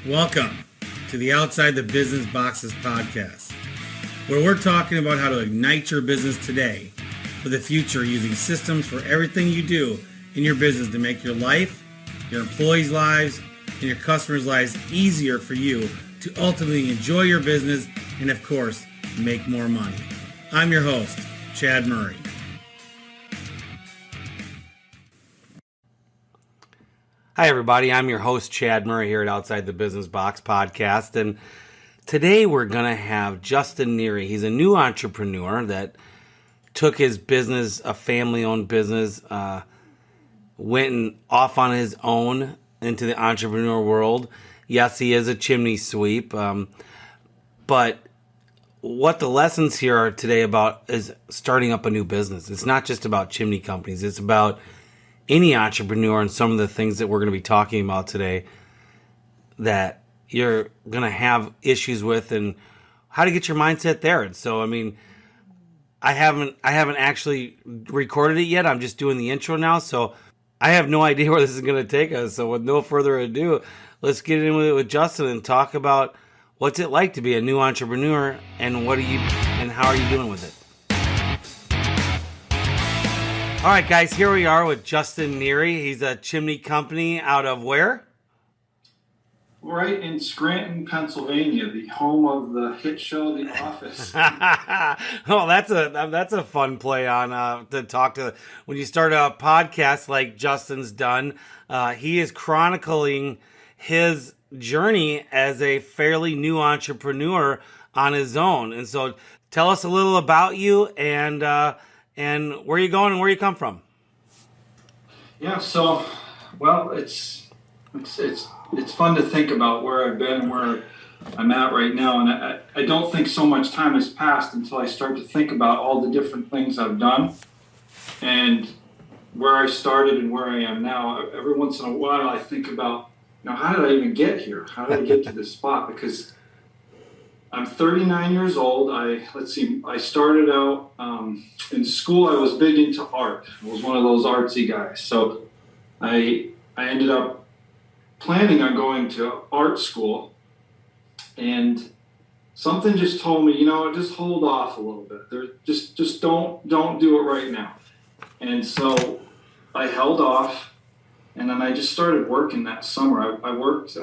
Welcome to the Outside the Business Boxes podcast, where we're talking about how to ignite your business today for the future using systems for everything you do in your business to make your life, your employees' lives, and your customers' lives easier for you to ultimately enjoy your business and, of course, make more money. I'm your host, Chad Murray. Hi, everybody. I'm your host, Chad Murray, here at Outside the Business Box podcast. And today we're going to have Justin Neri. He's a new entrepreneur that took his business, a family-owned business, went off on his own into the entrepreneur world. Yes, he is a chimney sweep. But what the lessons here are today about is starting up a new business. It's not just about chimney companies. It's about any entrepreneur and some of the things that we're going to be talking about today that you're going to have issues with and how to get your mindset there. And so, I haven't actually recorded it yet. I'm just doing the intro now. So I have no idea where this is going to take us. So with no further ado, let's get in with it with Justin and talk about what's it like to be a new entrepreneur and how are you doing with it? All right, guys, here we are with Justin Neri. He's a chimney company out of where? Right in Scranton, Pennsylvania, the home of the hit show The Office. Oh, that's a fun play on to talk to. When you start a podcast like Justin's done, he is chronicling his journey as a fairly new entrepreneur on his own. And so tell us a little about you and where you're going and where you come from. Yeah, so, well, it's fun to think about where I've been and where I'm at right now. And I don't think so much time has passed until I start to think about all the different things I've done and where I started and where I am now. Every once in a while I think about, how did I even get here? How did I get to this spot? Because I'm 39 years old. I started out in school. I was big into art. I was one of those artsy guys. So I ended up planning on going to art school, and something just told me, just hold off a little bit. Just don't do it right now. And so I held off, and then I just started working that summer. I worked.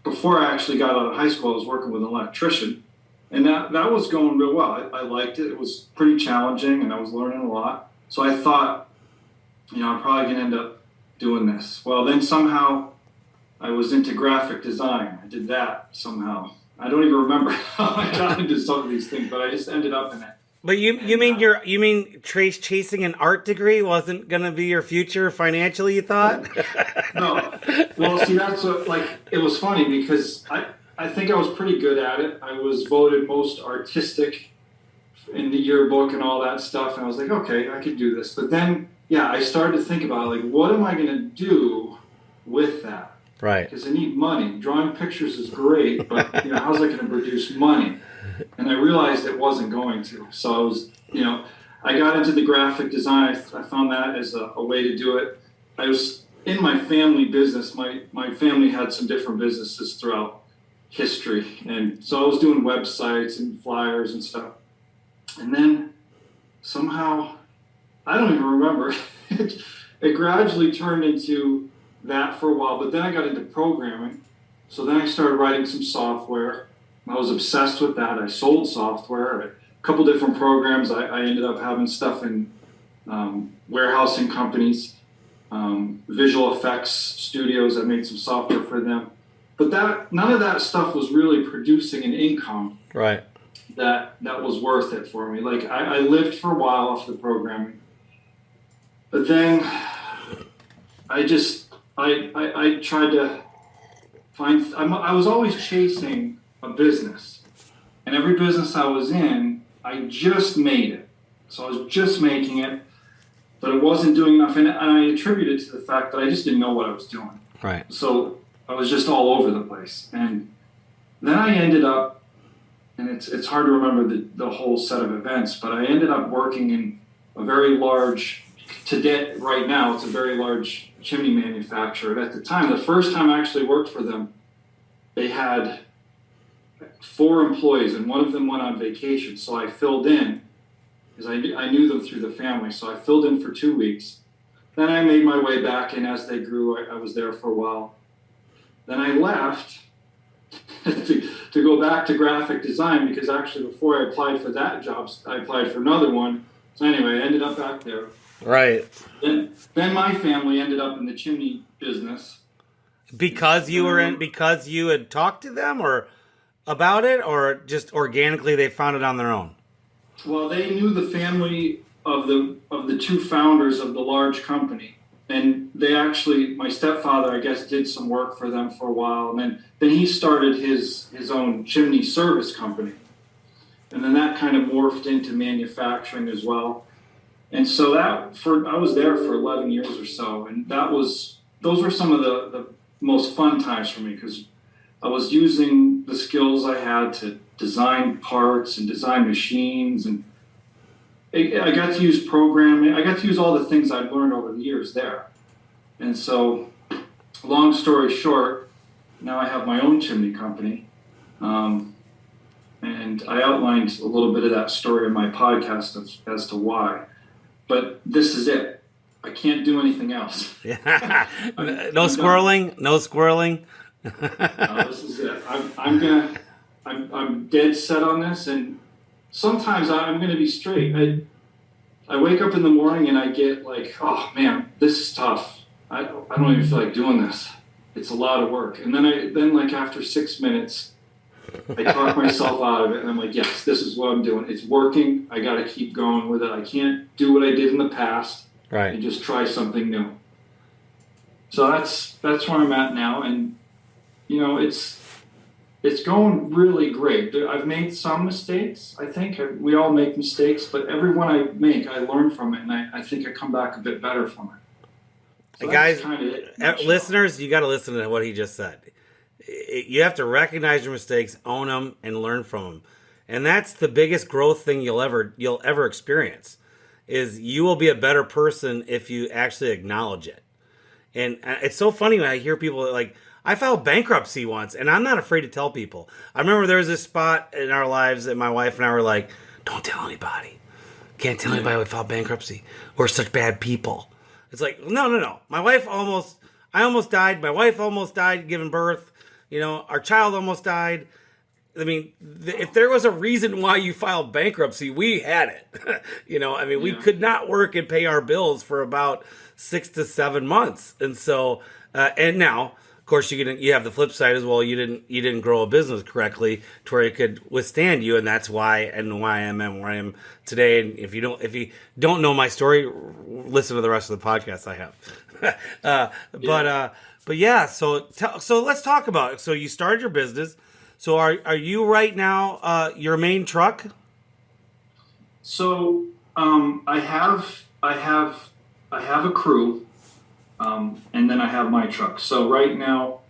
Before I actually got out of high school, I was working with an electrician, and that was going real well. I liked it. It was pretty challenging, and I was learning a lot. So I thought, I'm probably going to end up doing this. Well, then somehow I was into graphic design. I did that somehow. I don't even remember how I got into some of these things, but I just ended up in it. But you mean chasing an art degree wasn't going to be your future financially, you thought? No. Well, see, that's it was funny because I think I was pretty good at it. I was voted most artistic in the yearbook and all that stuff. And I was like, okay, I could do this. But then, I started to think about what am I going to do with that? Right. Because I need money. Drawing pictures is great, but how's that going to produce money? And I realized it wasn't going to. So I was, I got into the graphic design. I found that as a way to do it. I was in my family business. My family had some different businesses throughout history. And so I was doing websites and flyers and stuff. And then somehow, I don't even remember, it gradually turned into that for a while. But then I got into programming. So then I started writing some software. I was obsessed with that. I sold software, a couple different programs. I ended up having stuff in warehousing companies, visual effects studios. I made some software for them. But none of that stuff was really producing an income right. that was worth it for me. I lived for a while off the programming. But then I tried to find, I was always chasing a business, and every business I was in, I just made it. So I was just making it, but it wasn't doing enough, and I attribute it to the fact that I just didn't know what I was doing. Right. So I was just all over the place, and then I ended up, and it's hard to remember the whole set of events, but I ended up working in a very large, today, right now, it's a very large chimney manufacturer. And at the time, the first time I actually worked for them, they had 4 employees, and one of them went on vacation. So I filled in because I knew them through the family. So I filled in for 2 weeks. Then I made my way back, and as they grew, I was there for a while. Then I left to go back to graphic design, because actually before I applied for that job, I applied for another one. So anyway, I ended up back there. Right. Then my family ended up in the chimney business. Because you had talked to them or about it, or just organically they found it on their own? Well, they knew the family of the 2 founders of the large company, and they actually, my stepfather, I guess, did some work for them for a while, and then he started his own chimney service company, and then that kind of morphed into manufacturing as well. And so I was there for 11 years or so, and those were some of the most fun times for me, because I was using the skills I had to design parts and design machines, and I got to use programming. I got to use all the things I'd learned over the years there. And so, long story short, now I have my own chimney company. And I outlined a little bit of that story in my podcast as to why. But this is it. I can't do anything else. No squirreling. No, this is it. I'm dead set on this, and sometimes I'm going to be straight. I wake up in the morning and I get like, oh man, this is tough. I don't even feel like doing this. It's a lot of work. And then like after 6 minutes, I talk myself out of it, and I'm like, yes, this is what I'm doing. It's working. I got to keep going with it. I can't do what I did in the past. Right. And just try something new. So that's where I'm at now, and it's going really great. I've made some mistakes. I think we all make mistakes, but every one I make, I learn from it, and I think I come back a bit better from it. So guys, listeners, you got to listen to what he just said. You have to recognize your mistakes, own them, and learn from them. And that's the biggest growth thing you'll ever experience. Is you will be a better person if you actually acknowledge it. And it's so funny when I hear people like, I filed bankruptcy once, and I'm not afraid to tell people. I remember there was this spot in our lives that my wife and I were like, don't tell anybody. Can't tell anybody we filed bankruptcy. We're such bad people. It's like, no. I almost died. My wife almost died giving birth. Our child almost died. I mean, if there was a reason why you filed bankruptcy, we had it. We could not work and pay our bills for about 6 to 7 months. And so, and now, of course, you have the flip side as well. You didn't grow a business correctly to where it could withstand you, and that's why I am where I am today. And if you don't know my story, listen to the rest of the podcast I have. But yeah. So let's talk about it. So you started your business. So are you right now your main truck? So I have a crew, and then I have my truck. So right now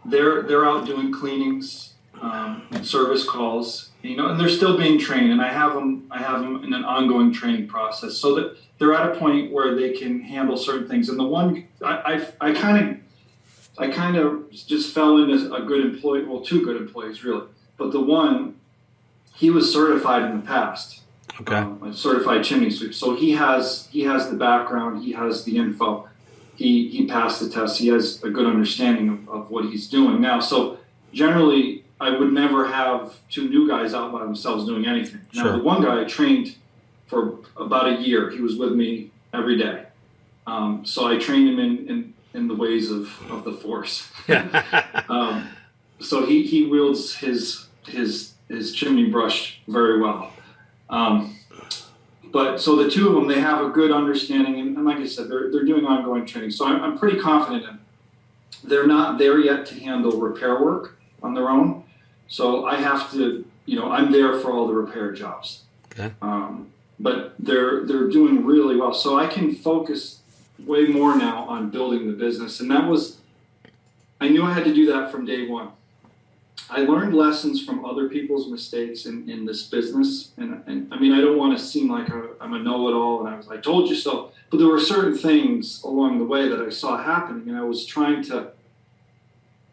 they're out doing cleanings and service calls, and they're still being trained. And I have them in an ongoing training process, so that they're at a point where they can handle certain things. And the one I kind of just fell in as a good employee, well, 2 good employees really, but the one, he was certified in the past. Okay. A certified chimney sweep. So he has the background, he has the info, he passed the test, he has a good understanding of what he's doing now. So generally, I would never have 2 new guys out by themselves doing anything. Now, Sure. The one guy I trained for about a year. He was with me every day. So I trained him in the ways of the force. So he wields his chimney brush very well. But so the 2 of them, they have a good understanding, and like I said, they're doing ongoing training. So I'm pretty confident in them. They're not there yet to handle repair work on their own. So I have to, I'm there for all the repair jobs. Okay. But they're doing really well. So I can focus way more now on building the business. And I knew I had to do that from day one. I learned lessons from other people's mistakes in this business. And I mean, I don't want to seem like I'm a know-it-all and I told you so. But there were certain things along the way that I saw happening, and I was trying to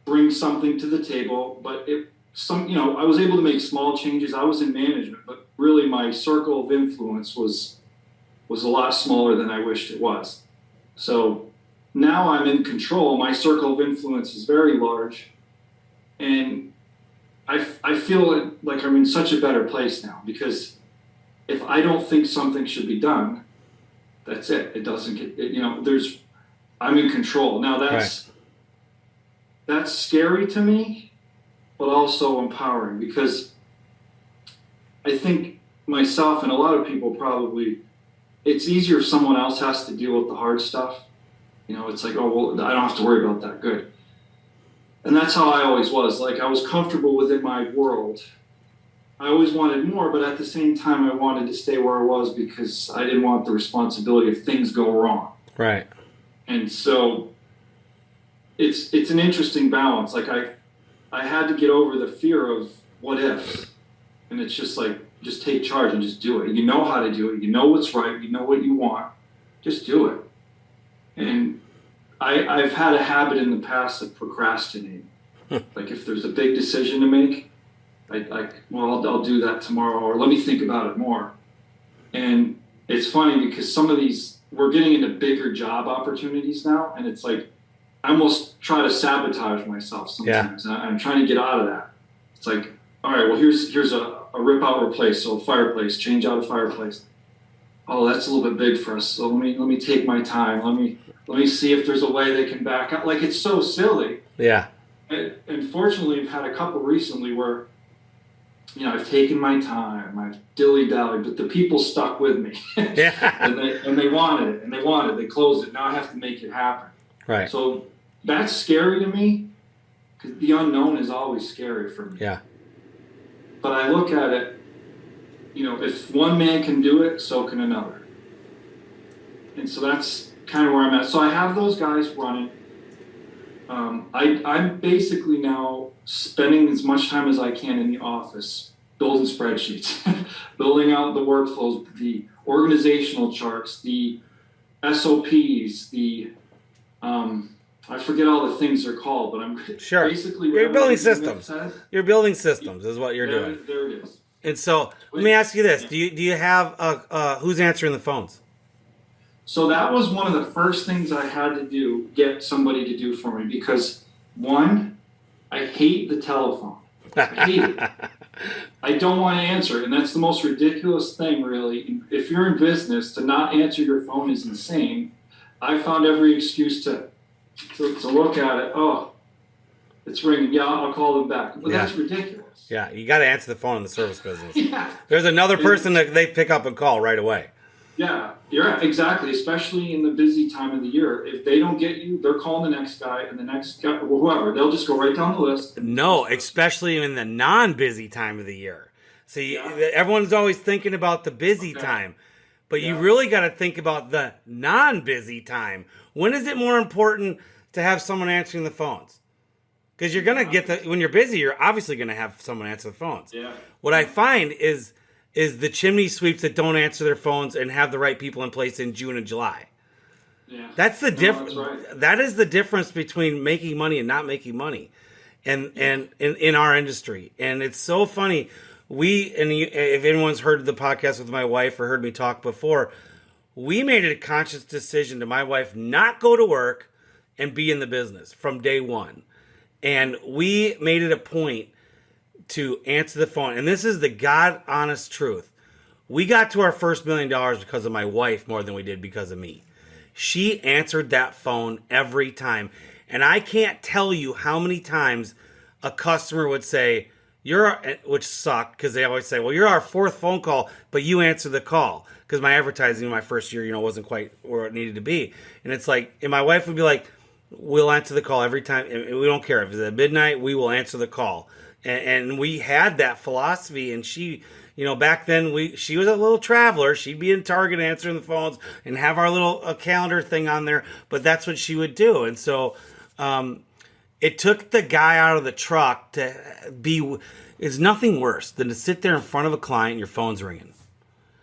bring something to the table, but I was able to make small changes. I was in management, but really my circle of influence was a lot smaller than I wished it was. So now I'm in control. My circle of influence is very large, and I feel like I'm in such a better place now, because if I don't think something should be done, that's it. It doesn't get, I'm in control. Now that's scary to me, but also empowering, because I think myself and a lot of people probably, it's easier if someone else has to deal with the hard stuff. It's like, oh, well, I don't have to worry about that. Good. And that's how I always was. Like, I was comfortable within my world. I always wanted more, but at the same time, I wanted to stay where I was, because I didn't want the responsibility if things go wrong. Right. And so it's an interesting balance. Like, I had to get over the fear of what ifs. And it's just like, just take charge and just do it. You know how to do it. You know what's right. You know what you want. Just do it. And I've had a habit in the past of procrastinating. Like, if there's a big decision to make, I'll do that tomorrow, or let me think about it more. And it's funny, because some of these, we're getting into bigger job opportunities now, and it's like, I almost try to sabotage myself sometimes. Yeah. I'm trying to get out of that. It's like, all right, well, here's a rip out, replace. So fireplace, change out a fireplace. Oh, that's a little bit big for us. So let me take my time. Let me see if there's a way they can back up. Like, it's so silly. Yeah. And fortunately, I've had a couple recently where, I've taken my time, I've dilly-dallied, but the people stuck with me. Yeah. and they wanted it, they closed it. Now I have to make it happen. Right. So that's scary to me, because the unknown is always scary for me. Yeah. But I look at it, if one man can do it, so can another. And so that's kind of where I'm at. So I have those guys running. I'm basically now spending as much time as I can in the office building spreadsheets, building out the workflows, the organizational charts, the SOPs, I forget all the things they're called, but I'm basically... You're building systems. You're building systems is what you're doing. There it is. And so, let me ask you this. Do you have who's answering the phones? So that was one of the first things I had to get somebody to do for me, because, one, I hate the telephone. I hate it. I don't want to answer it, and that's the most ridiculous thing, really. If you're in business, to not answer your phone is insane. I found every excuse to look at it. Oh, it's ringing. Yeah, I'll call them back. But that's ridiculous. Yeah, you got to answer the phone in the service business. Yeah. There's another person that they pick up and call right away. Yeah, you're right. Exactly. Especially in the busy time of the year. If they don't get you, they're calling the next guy, and the next guy, whoever. They'll just go right down the list. No, especially in the non-busy time of the year. See, everyone's always thinking about the busy time. But you really got to think about the non-busy time. When is it more important to have someone answering the phones? Because you're going to when you're busy, you're obviously going to have someone answer the phones. Yeah. What I find is the chimney sweeps that don't answer their phones and have the right people in place in June and July. Yeah. That's the difference. Right. That is the difference between making money and not making money and in our industry. And it's so funny. If anyone's heard the podcast with my wife or heard me talk before, we made it a conscious decision to my wife not go to work and be in the business from day one. And we made it a point to answer the phone. And this is the God honest truth. We got to our first $1 million because of my wife more than we did because of me. She answered that phone every time. And I can't tell you how many times a customer would say, which sucked, because they always say, well, you're our fourth phone call, but you answer the call. Because my advertising in my first year, wasn't quite where it needed to be. And it's like, and my wife would be like, we'll answer the call every time. And we don't care. If it's at midnight, we will answer the call. And we had that philosophy. And she, back then, she was a little traveler. She'd be in Target answering the phones and have our little calendar thing on there. But that's what she would do. And so it took the guy out of the truck to be... It's nothing worse than to sit there in front of a client and your phone's ringing.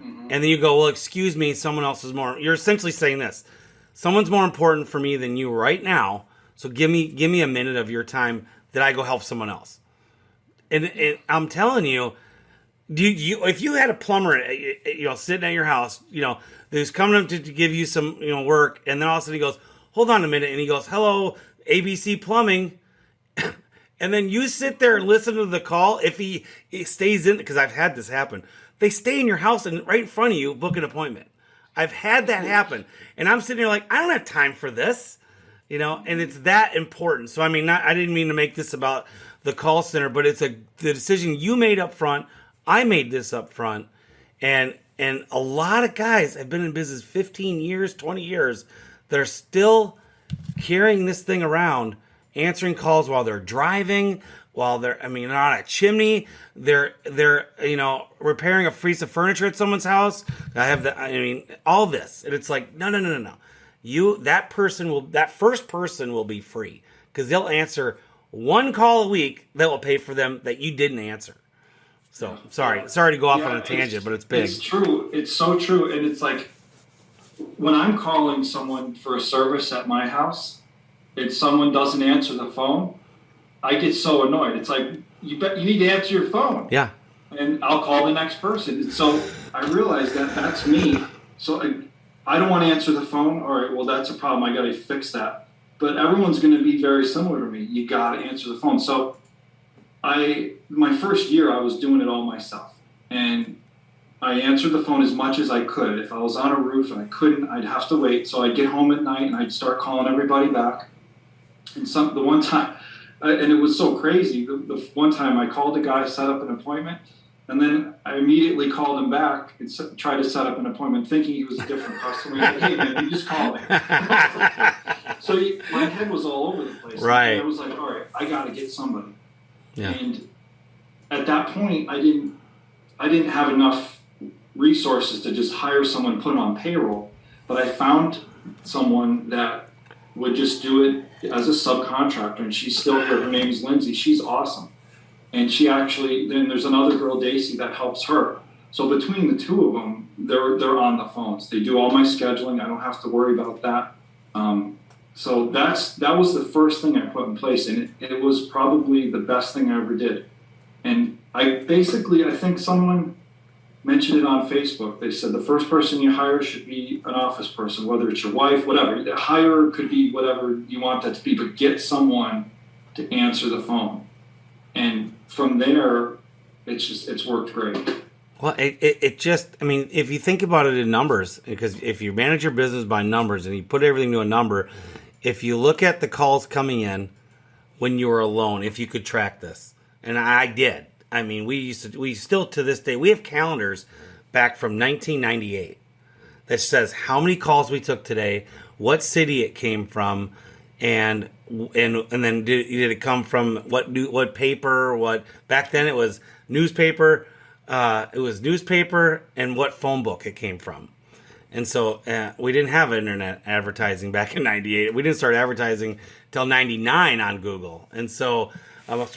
Mm-hmm. And then you go, well, excuse me, someone else is more... You're essentially saying this. Someone's more important for me than you right now, So give me a minute of your time that I go help someone else. And I'm telling you, if you had a plumber, sitting at your house, who's coming up to give you some, work, and then all of a sudden he goes, hold on a minute, and he goes, hello, ABC Plumbing, and then you sit there and listen to the call. If he stays in, because I've had this happen, they stay in your house and right in front of you book an appointment. I've had that happen, and I'm sitting here like, I don't have time for this, and it's that important. So I mean, I didn't mean to make this about the call center, but it's the decision you made up front. I made this up front, and a lot of guys have been in business 15 years, 20 years, they're still carrying this thing around, answering calls while they're driving, while they're on a chimney, they're repairing a piece of furniture at someone's house. All this, and it's like no. That first person will be free because they'll answer one call a week that will pay for them that you didn't answer. So sorry to go off on a tangent, but it's big. It's true. It's so true. And it's like when I'm calling someone for a service at my house, if someone doesn't answer the phone, I get so annoyed. It's like, you need to answer your phone. Yeah. And I'll call the next person. So I realize that that's me. So I don't want to answer the phone. All right, well, that's a problem. I got to fix that. But everyone's going to be very similar to me. You got to answer the phone. So my first year, I was doing it all myself. And I answered the phone as much as I could. If I was on a roof and I couldn't, I'd have to wait. So I'd get home at night and I'd start calling everybody back. And the one time, and it was so crazy, the one time I called a guy, set up an appointment, and then I immediately called him back and tried to set up an appointment thinking he was a different customer. He's like, hey, man, you just called me. So my head was all over the place. Right. And I was like, all right, I got to get somebody. Yeah. And at that point, I didn't have enough resources to just hire someone and put them on payroll. But I found someone that would just do it as a subcontractor, and she's still here. Her name is Lindsay. She's awesome. And then there's another girl, Daisy, that helps her. So between the two of them, they're on the phones. They do all my scheduling. I don't have to worry about that. So that was the first thing I put in place, and it was probably the best thing I ever did. And I think someone mentioned it on Facebook. They said the first person you hire should be an office person, whether it's your wife, whatever. The hire could be whatever you want that to be, but get someone to answer the phone. And from there, it's worked great. Well, if you think about it in numbers, because if you manage your business by numbers and you put everything to a number, if you look at the calls coming in when you were alone, if you could track this, and I did. We still to this day, we have calendars back from 1998 that says how many calls we took today, what city it came from, and then did it come from what paper, what back then it was newspaper, and what phone book it came from. And so we didn't have internet advertising back in 98. We didn't start advertising till 99 on Google. And so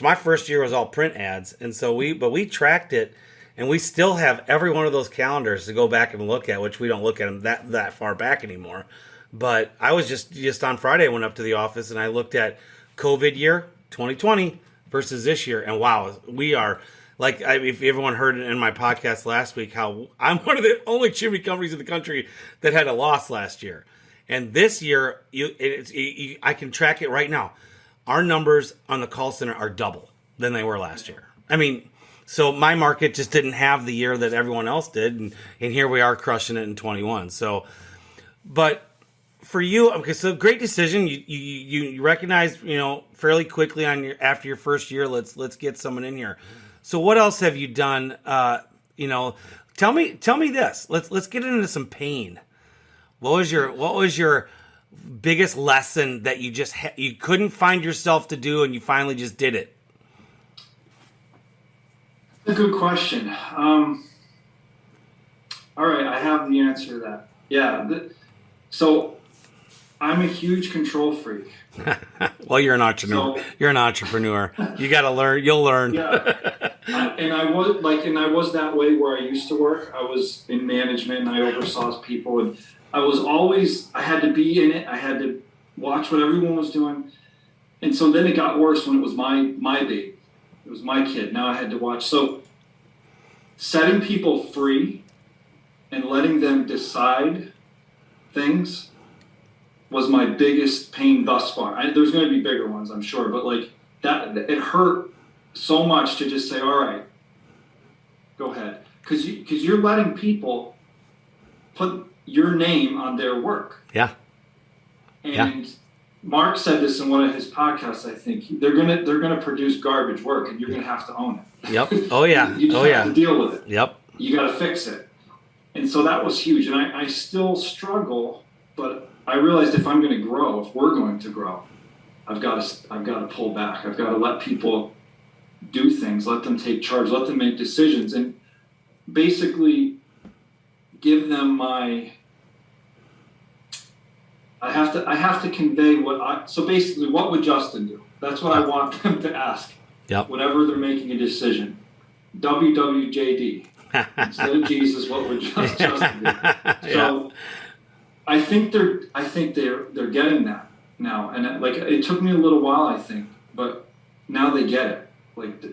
my first year was all print ads. And so we tracked it, and we still have every one of those calendars to go back and look at, which we don't look at them that far back anymore. But I was just on Friday, I went up to the office and I looked at COVID year 2020 versus this year. And wow, we are like, if everyone heard in my podcast last week, how I'm one of the only chimney companies in the country that had a loss last year. And this year, I can track it right now. Our numbers on the call center are double than they were last year. So my market just didn't have the year that everyone else did. And here we are crushing it in 21. So, but for you, okay, so great decision. You recognize, fairly quickly after your first year, let's get someone in here. So what else have you done? Tell me this. Let's get into some pain. What was your biggest lesson that you just you couldn't find yourself to do and you finally just did it? A good question. All right, I have the answer to that. Yeah. So I'm a huge control freak. Well, you're an entrepreneur. You're an entrepreneur. You got to learn. You'll learn. Yeah. And I was that way where I used to work. I was in management and I oversaw people, and I had to be in it. I had to watch what everyone was doing. And so then it got worse when it was my baby. It was my kid. Now I had to watch. So setting people free and letting them decide things was my biggest pain thus far. There's going to be bigger ones, I'm sure, but like that, it hurt so much to just say, all right, go ahead. Because you're letting people put your name on their work. Yeah. And Mark said this in one of his podcasts, I think. They're gonna produce garbage work, and you're gonna have to own it. Yep. Oh yeah. You just have to deal with it. Yep. You got to fix it. And so that was huge. And I still struggle, but I realized if I'm going to grow, if we're going to grow, I've got to pull back. I've got to let people do things, let them take charge, let them make decisions, and basically give them I have to convey so basically what would Justin do? That's what I want them to ask. Yep. Whenever they're making a decision. WWJD. Instead of Jesus, what would Justin do? So I think they're getting that now. And it took me a little while, I think, but now they get it. Like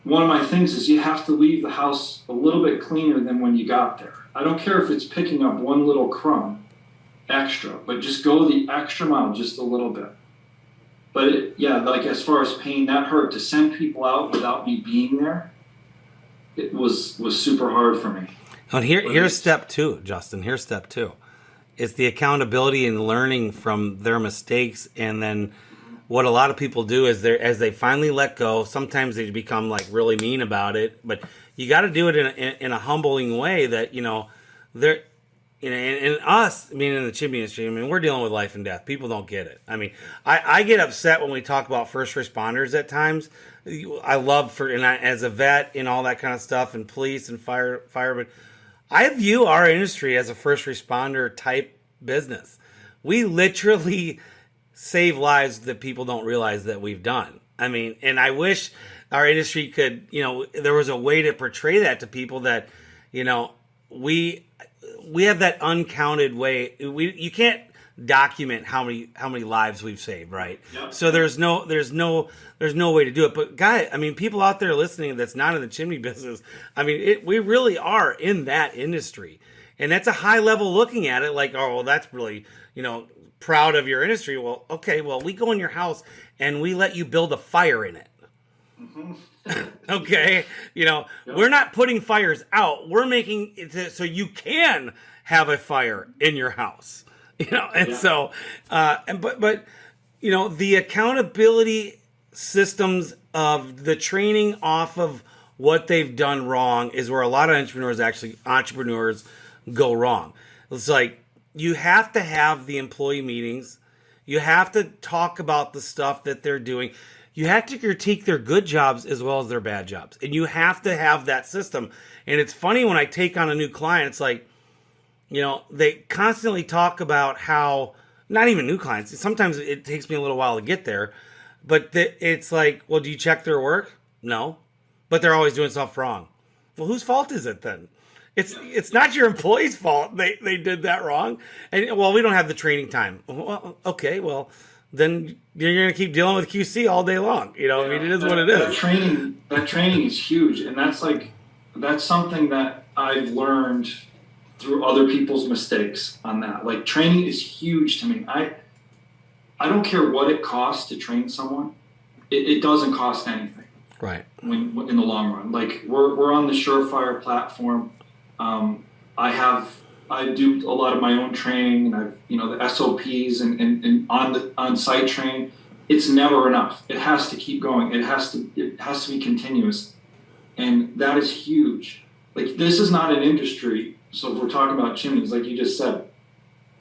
one of my things is you have to leave the house a little bit cleaner than when you got there. I don't care if it's picking up one little crumb extra, but just go the extra mile just a little bit. But like as far as pain, that hurt. To send people out without me being there, it was super hard for me. And here's step two, Justin. Here's step two. It's the accountability and learning from their mistakes. And then what a lot of people do is as they finally let go, sometimes they become like really mean about it. But you got to do it in a humbling way that, they're, and us, in the chimney industry, we're dealing with life and death. People don't get it. I get upset when we talk about first responders at times. I love as a vet and all that kind of stuff, and police and fire, but I view our industry as a first responder type business. We literally save lives that people don't realize that we've done. And I wish our industry could, there was a way to portray that to people that, we have that uncounted way. You can't document how many lives we've saved, right? Yep. So there's no way to do it. But people out there listening that's not in the chimney business, we really are in that industry, and that's a high level looking at it. Like, oh, well, that's really proud of your industry. Well, okay, well, we go in your house and we let you build a fire in it. Mm-hmm. Okay, we're not putting fires out. We're making it so you can have a fire in your house. So, but the accountability systems of the training off of what they've done wrong is where a lot of entrepreneurs go wrong. It's like you have to have the employee meetings. You have to talk about the stuff that they're doing. You have to critique their good jobs as well as their bad jobs. And you have to have that system. And it's funny when I take on a new client, it's like, they constantly talk about how, not even new clients, sometimes it takes me a little while to get there, but it's like, well, do you check their work? No. But they're always doing stuff wrong. Well, whose fault is it then? It's not your employee's fault they did that wrong. And, well, we don't have the training time. Well, okay, well, then you're going to keep dealing with QC all day long. It is what it is. That training is huge. And that's something that I've learned through other people's mistakes on that. Like, training is huge to me. I don't care what it costs to train someone. It doesn't cost anything. Right. In the long run. Like, we're on the Surefire platform. I do a lot of my own training, and I've, the SOPs and on-site training. It's never enough. It has to keep going. It has to be continuous. And that is huge. Like, this is not an industry. So if we're talking about chimneys, like you just said,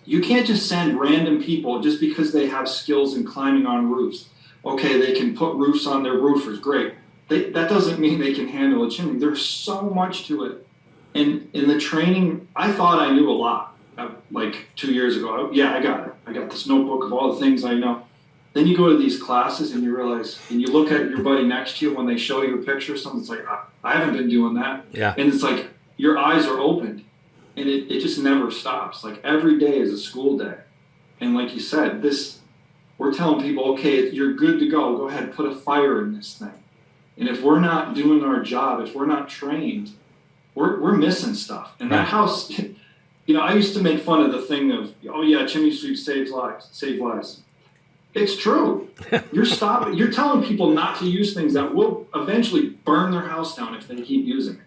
you can't just send random people just because they have skills in climbing on roofs. Okay, they can put roofs on their roofers. Great. That doesn't mean they can handle a chimney. There's so much to it. And in the training, I thought I knew a lot. Like 2 years ago, I got it. I got this notebook of all the things I know. Then you go to these classes and you realize, and you look at your buddy next to you when they show you a picture of something, it's like, I haven't been doing that. Yeah. And it's like your eyes are opened, and it just never stops. Like, every day is a school day. And like you said, we're telling people, okay, you're good to go. Go ahead, put a fire in this thing. And if we're not doing our job, if we're not trained, we're missing stuff. And that house, I used to make fun of the thing of, oh yeah, chimney sweeps save lives. It's true. You're telling people not to use things that will eventually burn their house down if they keep using it.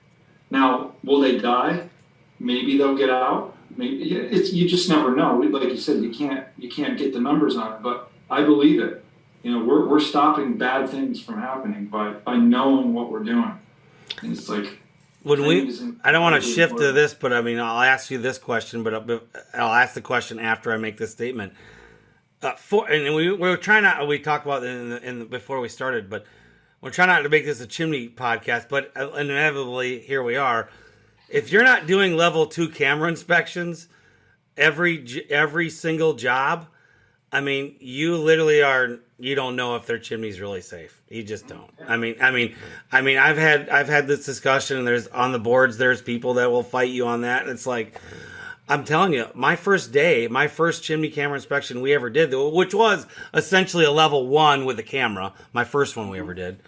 Now, will they die? Maybe they'll get out. Maybe you just never know. Like you said, you can't get the numbers on it, but I believe it. We're stopping bad things from happening by knowing what we're doing. And it's like, I don't want to shift to this, but I mean, I'll ask you this question, but I'll ask the question after I make this statement. We talked about it before we started, but we're trying not to make this a chimney podcast, but inevitably here we are. If you're not doing level 2 camera inspections every single job, I mean, you literally you don't know if their chimney's really safe. You just don't. I mean, I've had this discussion, and there's on the boards, there's people that will fight you on that. And it's like, I'm telling you, my first chimney camera inspection we ever did, which was essentially a level 1 with a camera, my first one we ever did.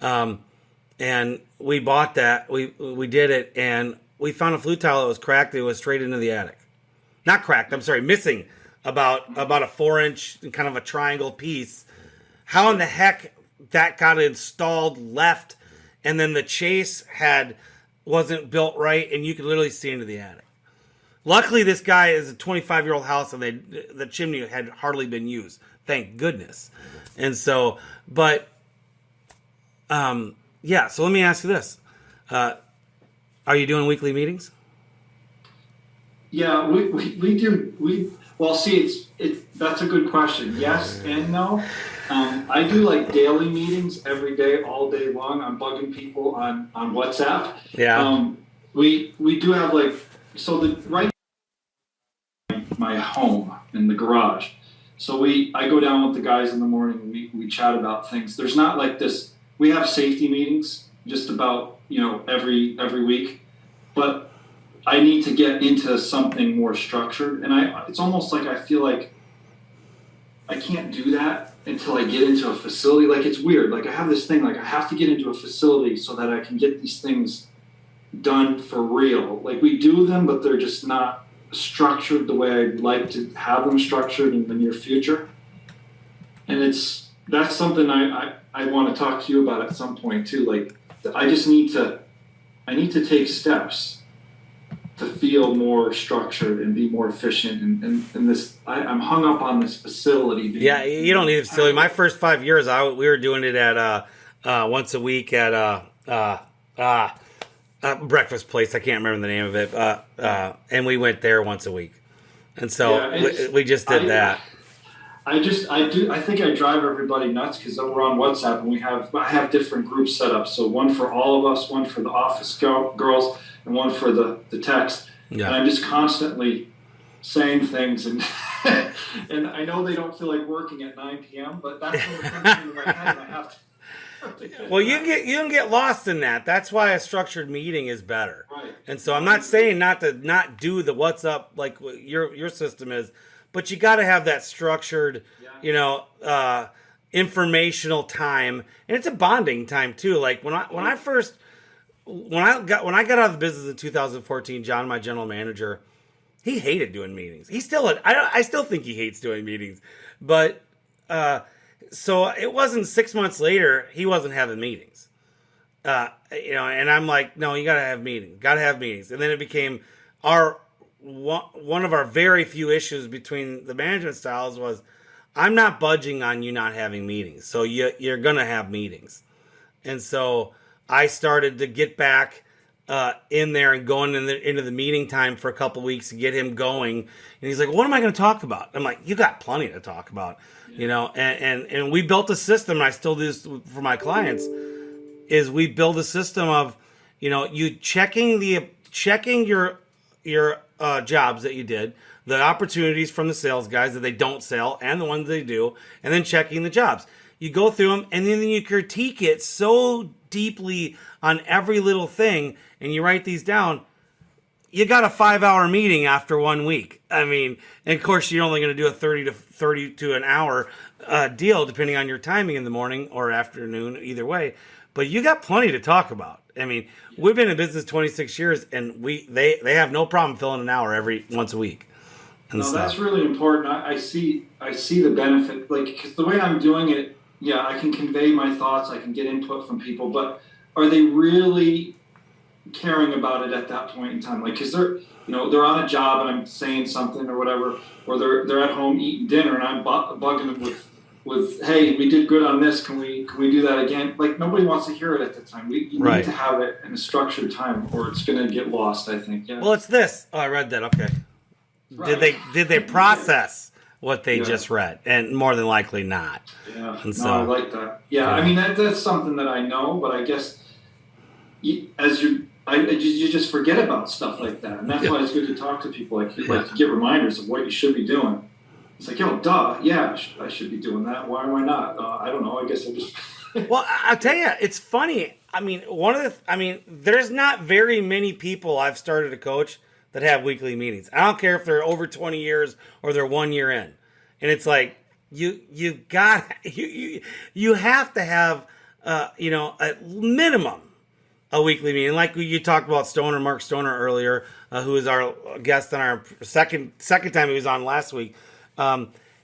And we bought that, we did it, and we found a flue tile that was cracked. It was straight into the attic. Not cracked, I'm sorry, missing about a 4-inch kind of a triangle piece. How in the heck that got installed left, and then the chase wasn't built right, and you could literally see into the attic. Luckily, this guy is a 25-year-old house, and the chimney had hardly been used. Thank goodness. And so, but, yeah. So let me ask you this: are you doing weekly meetings? Yeah, we do. Well, see, that's a good question. Yes and no. I do like daily meetings every day, all day long. I'm bugging people on WhatsApp. Yeah. We do have my home in the garage. So I go down with the guys in the morning and we chat about things. There's not like this. We have safety meetings just about, every week, but I need to get into something more structured. And it's almost like I feel like I can't do that until I get into a facility. Like, it's weird. Like, I have this thing, like I have to get into a facility so that I can get these things done for real. Like, we do them, but they're just not structured the way I'd like to have them structured in the near future. And that's something I want to talk to you about at some point too. Like, I need to take steps to feel more structured and be more efficient. And this, I'm hung up on this facility. Yeah, you don't need a facility. My first 5 years, we were doing it at once a week at breakfast place. I can't remember the name of it. And we went there once a week. And so we just did that. I think I drive everybody nuts because we're on WhatsApp and I have different groups set up. So one for all of us, one for the office girls, and one for the text. Yeah. And I'm just constantly saying things, and and I know they don't feel like working at 9 p.m., but that's what comes into my head, and I have to. Well, you can get lost in that. That's why a structured meeting is better. Right. And so I'm not saying not do the what's up like your system is, but you got to have that structured, informational time, and it's a bonding time too. Like when I got out of the business in 2014, John, my general manager, he hated doing meetings. I still think he hates doing meetings, but so it wasn't 6 months later he wasn't having meetings, and I'm like, no, you gotta have meetings, and then it became one of our very few issues between the management styles was, I'm not budging on you not having meetings, so you're gonna have meetings, and so I started to get back in there and going into the meeting time for a couple weeks to get him going. And he's like, what am I going to talk about? I'm like, you got plenty to talk about, and we built a system, and I still do this for my clients, is we build a system of, you checking your jobs that you did, the opportunities from the sales guys that they don't sell and the ones they do, and then checking the jobs. You go through them, and then you critique it so deeply on every little thing, and you write these down. you got a 5-hour meeting after 1 week. I mean, and of course, you're only going to do a 30 to an hour deal, depending on your timing in the morning or afternoon, either way. But you got plenty to talk about. I mean, we've been in business 26 years, and they have no problem filling an hour once a week. No, that's really important. I see the benefit, like, because the way I'm doing it, yeah, I can convey my thoughts, I can get input from people, but are they really caring about it at that point in time? Like, because they're on a job and I'm saying something or whatever, or they're at home eating dinner and I'm bugging them with hey, we did good on this, can we do that again? Like, nobody wants to hear it at the time. You need to have it in a structured time, or it's going to get lost, I think. Yeah. Well, it's this. Oh, I read that. Okay. Right. Did they process what they just read? And more than likely not. Yeah. And so, I like that. Yeah. I mean, that's something that I know, but I guess you just forget about stuff like that, and that's why it's good to talk to people, like to get reminders of what you should be doing. It's like, yo, duh, yeah, I should be doing that. Why am I not? I don't know. I guess I just. Well, I'll tell you, it's funny. I mean, there's not very many people I've started to coach that have weekly meetings. I don't care if they're over 20 years or they're 1 year in, and it's like you have to have a minimum a weekly meeting. Like you talked about Mark Stoner earlier, who was our guest on our second time he was on last week.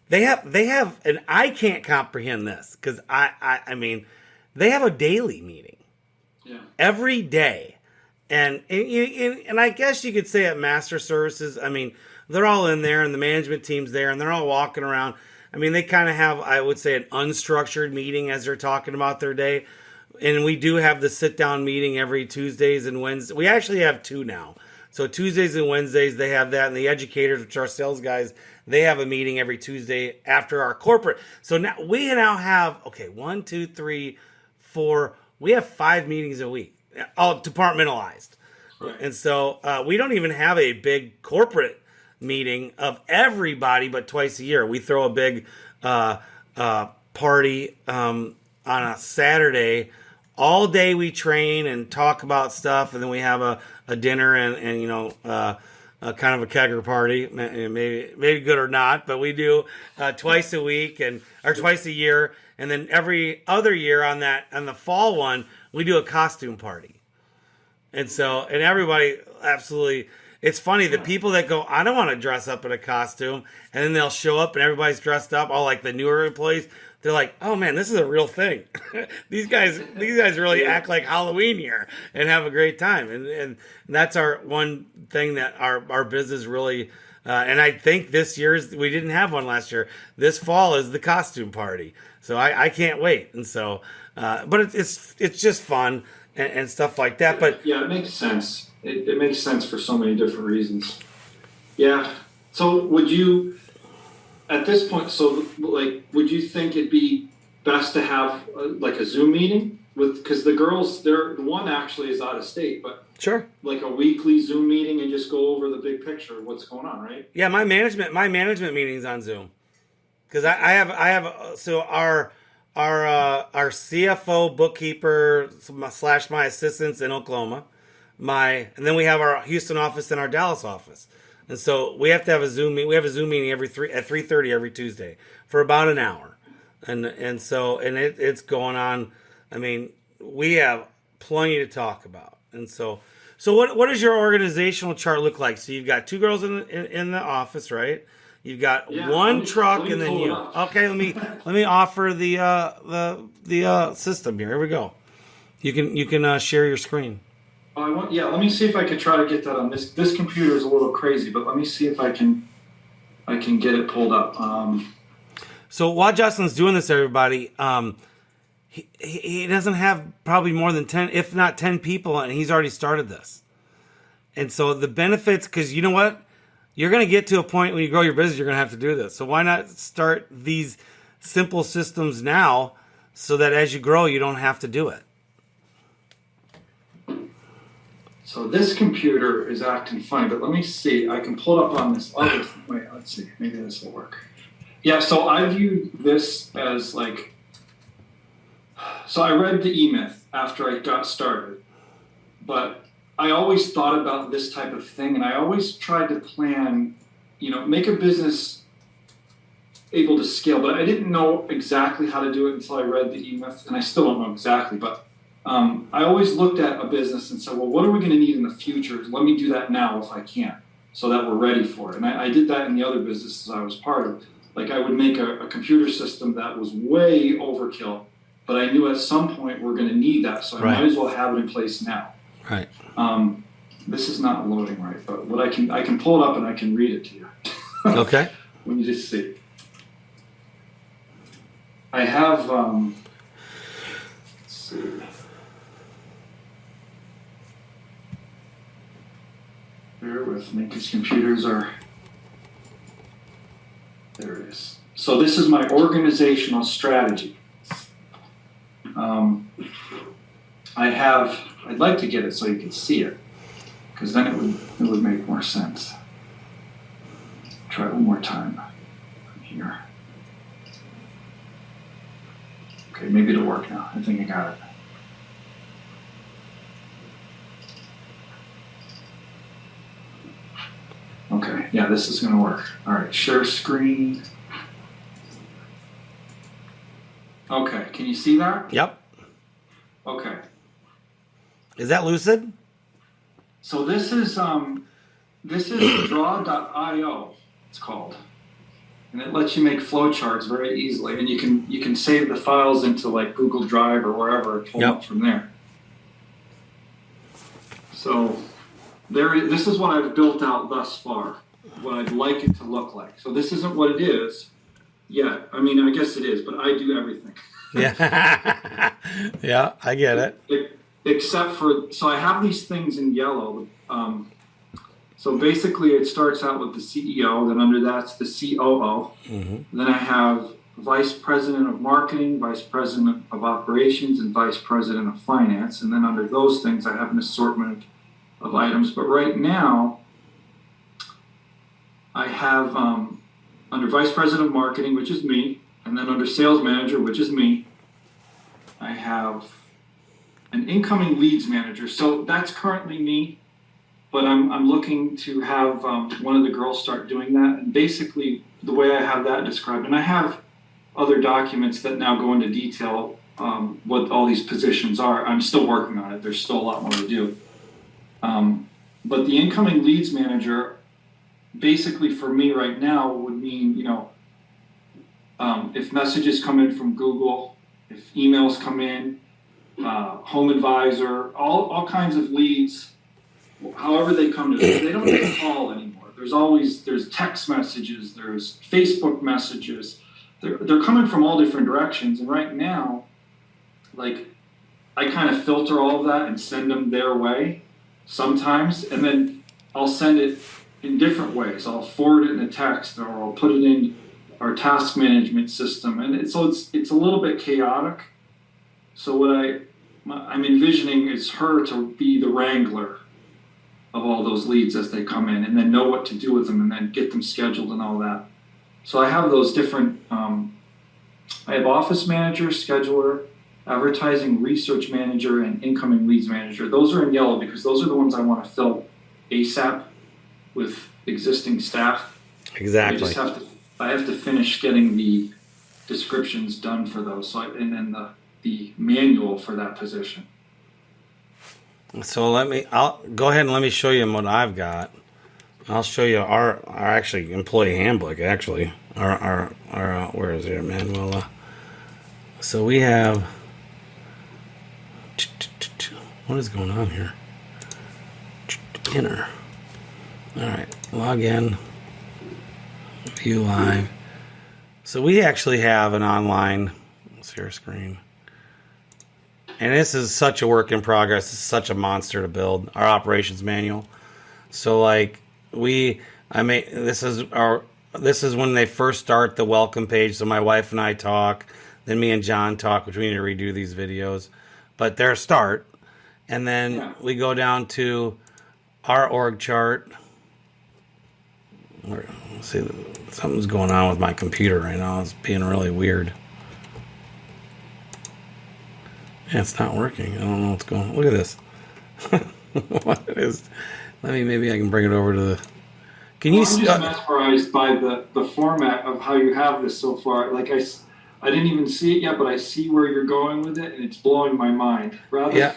They have, and I can't comprehend this because I mean, they have a daily meeting, every day, and I guess you could say at Master Services, I mean, they're all in there and the management team's there and they're all walking around. I mean, they kind of have, I would say, an unstructured meeting as they're talking about their day. And we do have the sit-down meeting every Tuesdays and Wednesdays. We actually have 2 now. So Tuesdays and Wednesdays, they have that. And the educators, which are sales guys, they have a meeting every Tuesday after our corporate. So now we have, 1, 2, 3, 4. We have 5 meetings a week, all departmentalized. Right. And so we don't even have a big corporate meeting of everybody, but twice a year. We throw a big party on a Saturday. All day we train and talk about stuff, and then we have a dinner and a kind of a kegger party, maybe good or not, but we do twice a week or twice a year, and then every other year on the fall one we do a costume party, and everybody absolutely. It's funny, the people that go, I don't want to dress up in a costume, and then they'll show up and everybody's dressed up, all like the newer employees. They're like, oh man, this is a real thing. These guys really act like Halloween here and have a great time. And that's our one thing that our business really, and I think this year's, we didn't have one last year. This fall is the costume party. So I can't wait. And so, but it's just fun and stuff like that. But yeah, it makes sense. It makes sense for so many different reasons. Yeah. So would you, at this point, would you think it'd be best to have like a Zoom meeting because the girls, the one actually is out of state, but sure, like a weekly Zoom meeting and just go over the big picture of what's going on, right? Yeah, my management meeting's on Zoom because I have so our CFO, bookkeeper / my assistants in Oklahoma, and then we have our Houston office and our Dallas office. And so we have to have a Zoom meeting. We have a Zoom meeting at 3:30 every Tuesday for about an hour, and it's going on. I mean, we have plenty to talk about. And so what does your organizational chart look like? So you've got 2 girls in the office, right? You've got one truck, and then you. Okay, let me offer the system here. Here we go. You can share your screen. Let me see if I can try to get that on this. This computer is a little crazy, but let me see if I can get it pulled up. So while Justin's doing this, everybody, he doesn't have probably more than 10, if not 10 people, and he's already started this. And so the benefits, because you know what? You're going to get to a point when you grow your business, you're going to have to do this. So why not start these simple systems now so that as you grow, you don't have to do it? So this computer is acting funny, but let me see. I can pull it up on this other. Wait, let's see. Maybe this will work. Yeah, so I view this as like. So I read the E-Myth after I got started, but I always thought about this type of thing, and I always tried to plan, make a business able to scale, but I didn't know exactly how to do it until I read the E-Myth, and I still don't know exactly, but I always looked at a business and said, well, what are we going to need in the future? Let me do that now if I can, so that we're ready for it. And I did that in the other businesses I was part of. Like I would make a computer system that was way overkill, but I knew at some point we're going to need that, so I might as well have it in place now. Right. This is not loading right, but what I can pull it up and I can read it to you. Okay. Let me just see. I have, let's see. Bear with me because computers are, there it is. So this is my organizational strategy. I'd like to get it so you can see it, because then it would make more sense. Try it one more time here. Okay, maybe it'll work now. I think I got it. Okay, yeah, this is going to work. All right, share screen. Okay, can you see that? Yep. Okay. Is that Lucid? So this is draw.io, it's called. And it lets you make flowcharts very easily, and you can save the files into like Google Drive or wherever and pull them up from there. So this is what I've built out thus far, what I'd like it to look like. So this isn't what it is yet. I mean, I guess it is, but I do everything. Yeah. Yeah, I get it. Except for, so I have these things in yellow. So basically it starts out with the CEO, then under that's the COO. Mm-hmm. Then I have Vice President of Marketing, Vice President of Operations, and Vice President of Finance. And then under those things I have an assortment of items. But right now I have under Vice President of Marketing, which is me, and then under Sales Manager, which is me, I have an incoming leads manager. So that's currently me, but I'm looking to have one of the girls start doing that. And basically the way I have that described, and I have other documents that now go into detail what all these positions are. I'm still working on it. There's still a lot more to do. But the incoming leads manager, basically for me right now would mean, if messages come in from Google, if emails come in, Home Advisor, all kinds of leads, however they come to us, they don't get a call anymore. There's text messages, there's Facebook messages. They're coming from all different directions. And right now, like, I kind of filter all of that and send them their way sometimes. And then I'll send it in different ways. I'll forward it in a text, or I'll put it in our task management system. And it's a little bit chaotic. So what I'm envisioning is her to be the wrangler of all those leads as they come in, and then know what to do with them, and then get them scheduled and all that. So I have those different, I have Office Manager, Scheduler, Advertising Research Manager, and Incoming Leads Manager. Those are in yellow because those are the ones I want to fill ASAP with existing staff. Exactly. I have to finish getting the descriptions done for those, and then the manual for that position. So I'll go ahead and let me show you what I've got. I'll show you our actually employee handbook. Actually, our where is it, Manuel? So we have. What is going on here? Enter. All right, log in. View live. So we actually have an online share screen. And this is such a work in progress. It's such a monster to build. Our operations manual. So like this is when they first start the welcome page. So my wife and I talk, then me and John talk, which we need to redo these videos. But they're a start. And then we go down to our org chart. Let's see, something's going on with my computer right now. It's being really weird. Yeah, it's not working. I don't know what's going on. Look at this. What is? Maybe I can bring it over to the. Can Well, you? I'm just mesmerized by the format of how you have this so far. Like I didn't even see it yet, but I see where you're going with it, and it's blowing my mind. Yeah.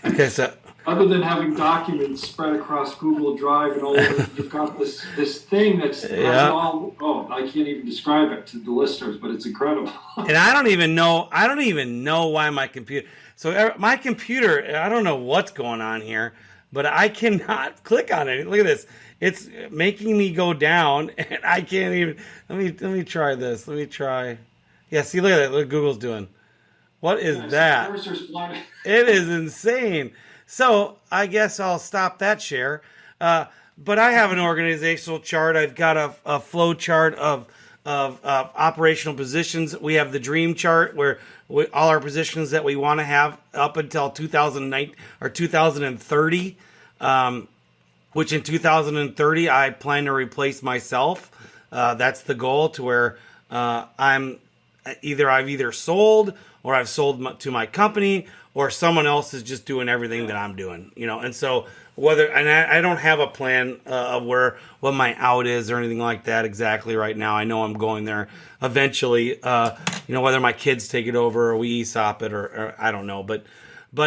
Okay, so Other than having documents spread across Google Drive and all over, you've got this thing that's has it all. Oh, I can't even describe it to the listeners, but it's incredible. And I don't even know why my computer. So my computer, I don't know what's going on here, but I cannot click on it. Look at this. It's making me go down, and I can't even. Let me try this. Let me try. Yeah, see, look at that. Look what Google's doing. What is that? It is insane. So I guess I'll stop that share. But I have an organizational chart. I've got a flow chart of operational positions. We have the dream chart where all our positions that we want to have up until 2009 or 2030. Which in 2030 I plan to replace myself. That's the goal, to where I've either sold, or I've sold to my company, or someone else is just doing everything that I'm doing, And so I don't have a plan of what my out is or anything like that exactly right now. I know I'm going there eventually. Whether my kids take it over or we ESOP it, or I don't know, but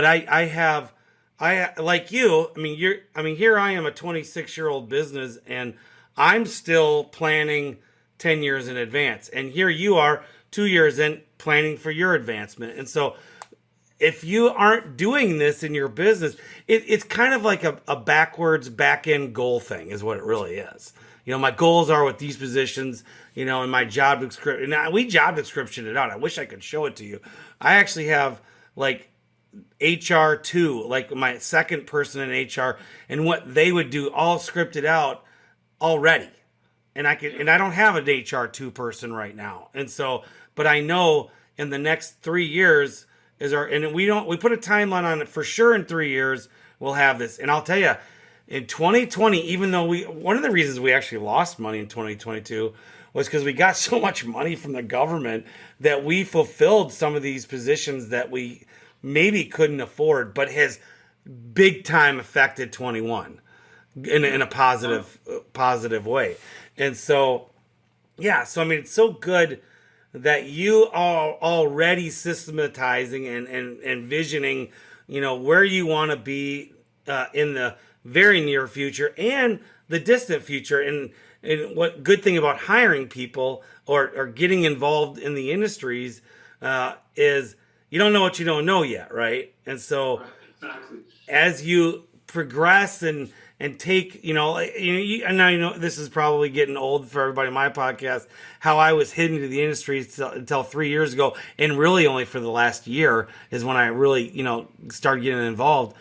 I like you. Here I am, a 26-year-old business, and I'm still planning 10 years in advance. And here you are, 2 years in, planning for your advancement. And so, if you aren't doing this in your business, it's kind of like a backwards back-end goal thing, is what it really is. My goals are with these positions, and my job description. Now, we job description it out. I wish I could show it to you. I actually have like HR2, like my second person in HR, and what they would do all scripted out already. And I don't have an HR2 person right now. And so, but I know in the next 3 years we put a timeline on it for sure. In 3 years, we'll have this. And I'll tell you, in 2020, even though one of the reasons we actually lost money in 2022 was because we got so much money from the government that we fulfilled some of these positions that we maybe couldn't afford, but has big time affected 21 in a positive way. And so, yeah, so it's so good that you are already systematizing and envisioning, where you want to be in the very near future and the distant future. And what good thing about hiring people or getting involved in the industries is you don't know what you don't know yet, right? And so exactly. As you progress and take, and now this is probably getting old for everybody in my podcast, how I was hidden to the industry until 3 years ago, and really only for the last year is when I really, started getting involved.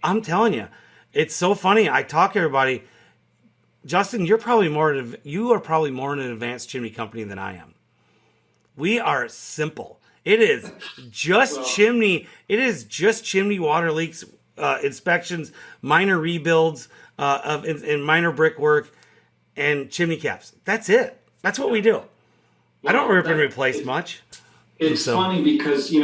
I'm telling you, it's so funny. I talk to everybody, Justin, you are probably more in an advanced chimney company than I am. We are simple. It is just chimney. It is just chimney water leaks, inspections, minor rebuilds and minor brickwork, and chimney caps. That's it. That's what we do. I don't rip and replace much. It's funny because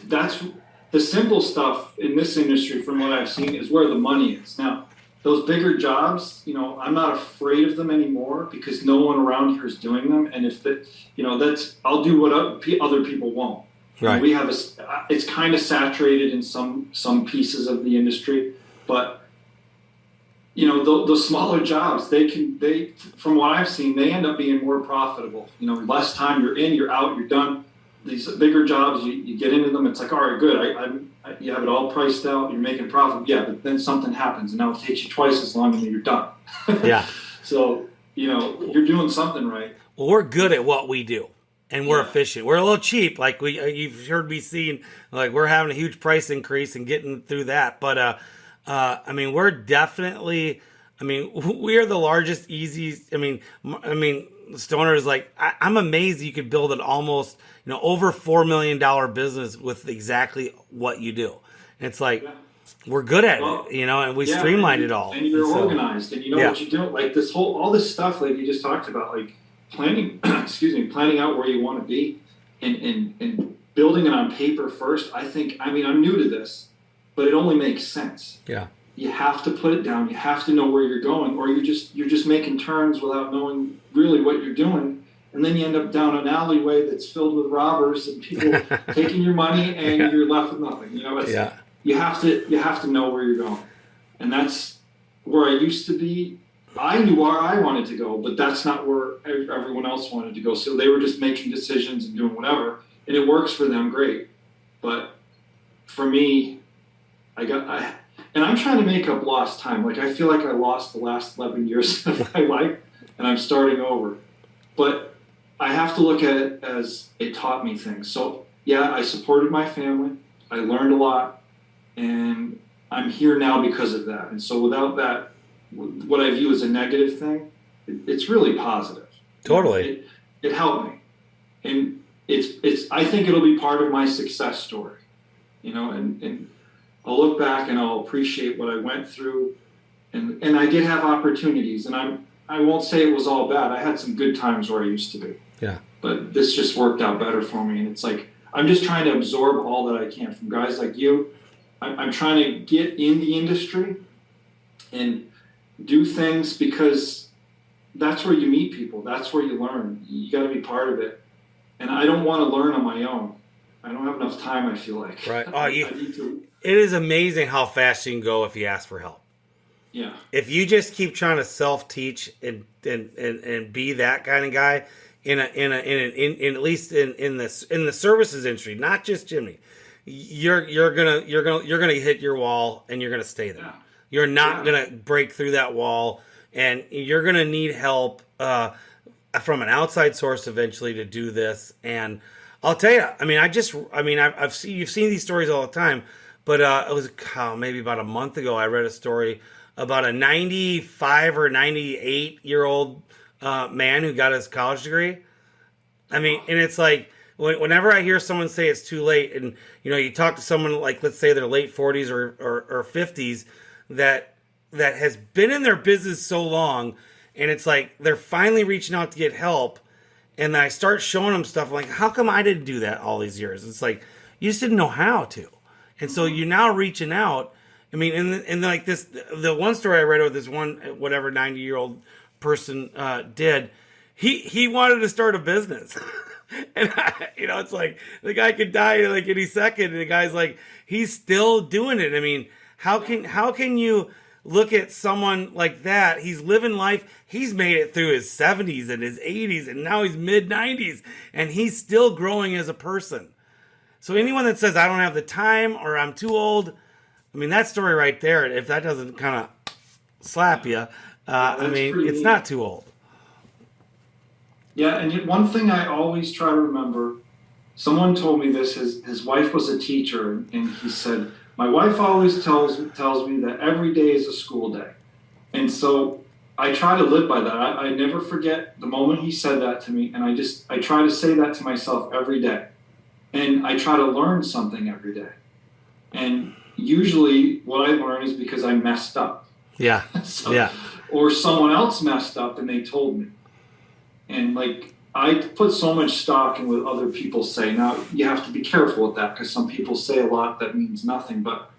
that's the simple stuff in this industry. From what I've seen, is where the money is now. Those bigger jobs, I'm not afraid of them anymore because no one around here is doing them. And if I'll do what other people won't. Right. We have it's kind of saturated in some pieces of the industry, but the smaller jobs, they from what I've seen, they end up being more profitable. Less time, you're in, you're out, you're done. These bigger jobs, you get into them, it's like, all right, good. You have it all priced out, you're making profit. Yeah, but then something happens, and now it takes you twice as long, and then you're done. Yeah. So, you're doing something right. Well, we're good at what we do, and we're efficient. We're a little cheap, like you've heard me saying, like we're having a huge price increase and getting through that. But we're definitely. We are the largest easy. Stoner is like, I'm amazed you could build an almost, over $4 million business with exactly what you do. And it's like, we're good at it, and we streamlined it all. And you're organized, and you know what you do. Like all this stuff, like you just talked about, like planning, planning out where you want to be and building it on paper first. I'm new to this, but it only makes sense. Yeah. You have to put it down. You have to know where you're going, or you're just making turns without knowing really what you're doing. And then you end up down an alleyway that's filled with robbers and people taking your money, and you're left with nothing. You know, you have to know where you're going. And that's where I used to be. I knew where I wanted to go, but that's not where everyone else wanted to go. So they were just making decisions and doing whatever, and it works for them, great. But for me, and I'm trying to make up lost time. Like, I feel like I lost the last 11 years of my life, and I'm starting over. But I have to look at it as it taught me things. So, yeah, I supported my family. I learned a lot, and I'm here now because of that. And so without that, what I view as a negative thing, it's really positive. Totally. It helped me. And I think it'll be part of my success story, you know, and I'll look back and I'll appreciate what I went through, and I did have opportunities, and I won't say it was all bad. I had some good times where I used to be. Yeah. But this just worked out better for me, and it's like I'm just trying to absorb all that I can from guys like you. I'm trying to get in the industry and do things because that's where you meet people. That's where you learn. You got to be part of it. And I don't want to learn on my own. I don't have enough time, I feel like. Right. Oh, it is amazing how fast you can go if you ask for help. Yeah. If you just keep trying to self-teach and be that kind of guy in at least in the services industry, not just Jimmy, you're gonna hit your wall and you're gonna stay there. Yeah. You're not gonna break through that wall, and you're gonna need help from an outside source eventually to do this. And I'll tell you, you've seen these stories all the time, but it was maybe about a month ago I read a story about a 95 or 98-year-old man who got his college degree. I mean, and it's like, whenever I hear someone say it's too late, and you talk to someone like, let's say their late 40s or 50s that has been in their business so long, and it's like they're finally reaching out to get help, and then I start showing them stuff like, how come I didn't do that all these years? It's like, you just didn't know how to. And so you're now reaching out. I mean, and like this, the one story I read with this one, whatever 90-year-old person did, he wanted to start a business. And it's like the guy could die like any second, and the guy's like, he's still doing it. I mean, how can you look at someone like that? He's living life. He's made it through his 70s and his 80s, and now he's mid-90s, and he's still growing as a person. So anyone that says I don't have the time or I'm too old, I mean, that story right there, if that doesn't kind of slap you, it's not too old. Yeah, and yet one thing I always try to remember, someone told me this, his wife was a teacher, and he said, my wife always tells me that every day is a school day. And so I try to live by that. I never forget the moment he said that to me, and I try to say that to myself every day. And I try to learn something every day. And usually what I learn is because I messed up. Yeah. Yeah. Or someone else messed up and they told me. And like, I put so much stock in what other people say. Now, you have to be careful with that because some people say a lot that means nothing. But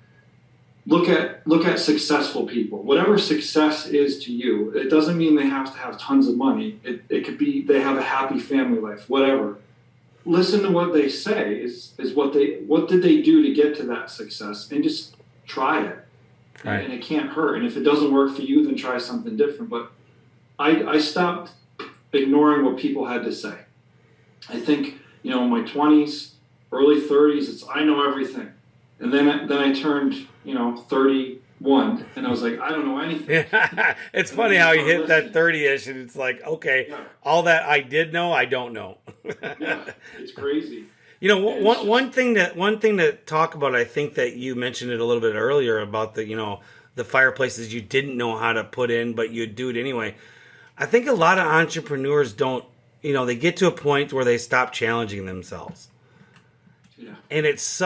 look at successful people. Whatever success is to you, it doesn't mean they have to have tons of money. It could be they have a happy family life, whatever. Listen to what they say is what did they do to get to that success, and just try it. Right. And it can't hurt. And if it doesn't work for you, then try something different. But I stopped ignoring what people had to say. I think, in my 20s, early 30s, I know everything. And then I turned, 31, and I was like, I don't know anything. It's funny how you hit that 30-ish, and it's like, okay, all that I did know, I don't know. Yeah, it's crazy. One thing to talk about, I think that you mentioned it a little bit earlier about the fireplaces you didn't know how to put in, but you'd do it anyway. I think a lot of entrepreneurs don't, they get to a point where they stop challenging themselves. Yeah. And it's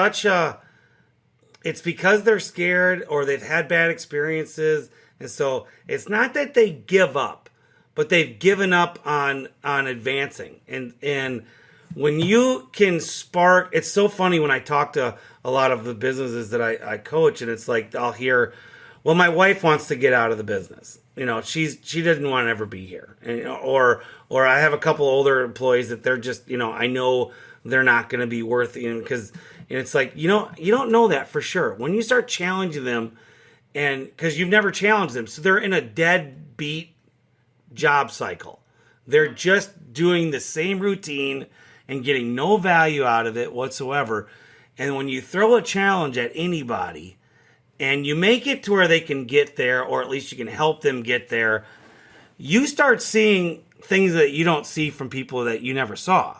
because they're scared or they've had bad experiences. And so it's not that they give up, but they've given up on advancing. And when you can spark, it's so funny when I talk to a lot of the businesses that I coach, and it's like I'll hear, well, my wife wants to get out of the business. She doesn't want to ever be here, and, or I have a couple older employees that they're just, I know they're not going to be worth it, because it's like, you don't know that for sure when you start challenging them, and because you've never challenged them, so they're in a deadbeat job cycle. They're just doing the same routine and getting no value out of it whatsoever. And when you throw a challenge at anybody and you make it to where they can get there, or at least you can help them get there, you start seeing things that you don't see from people that you never saw.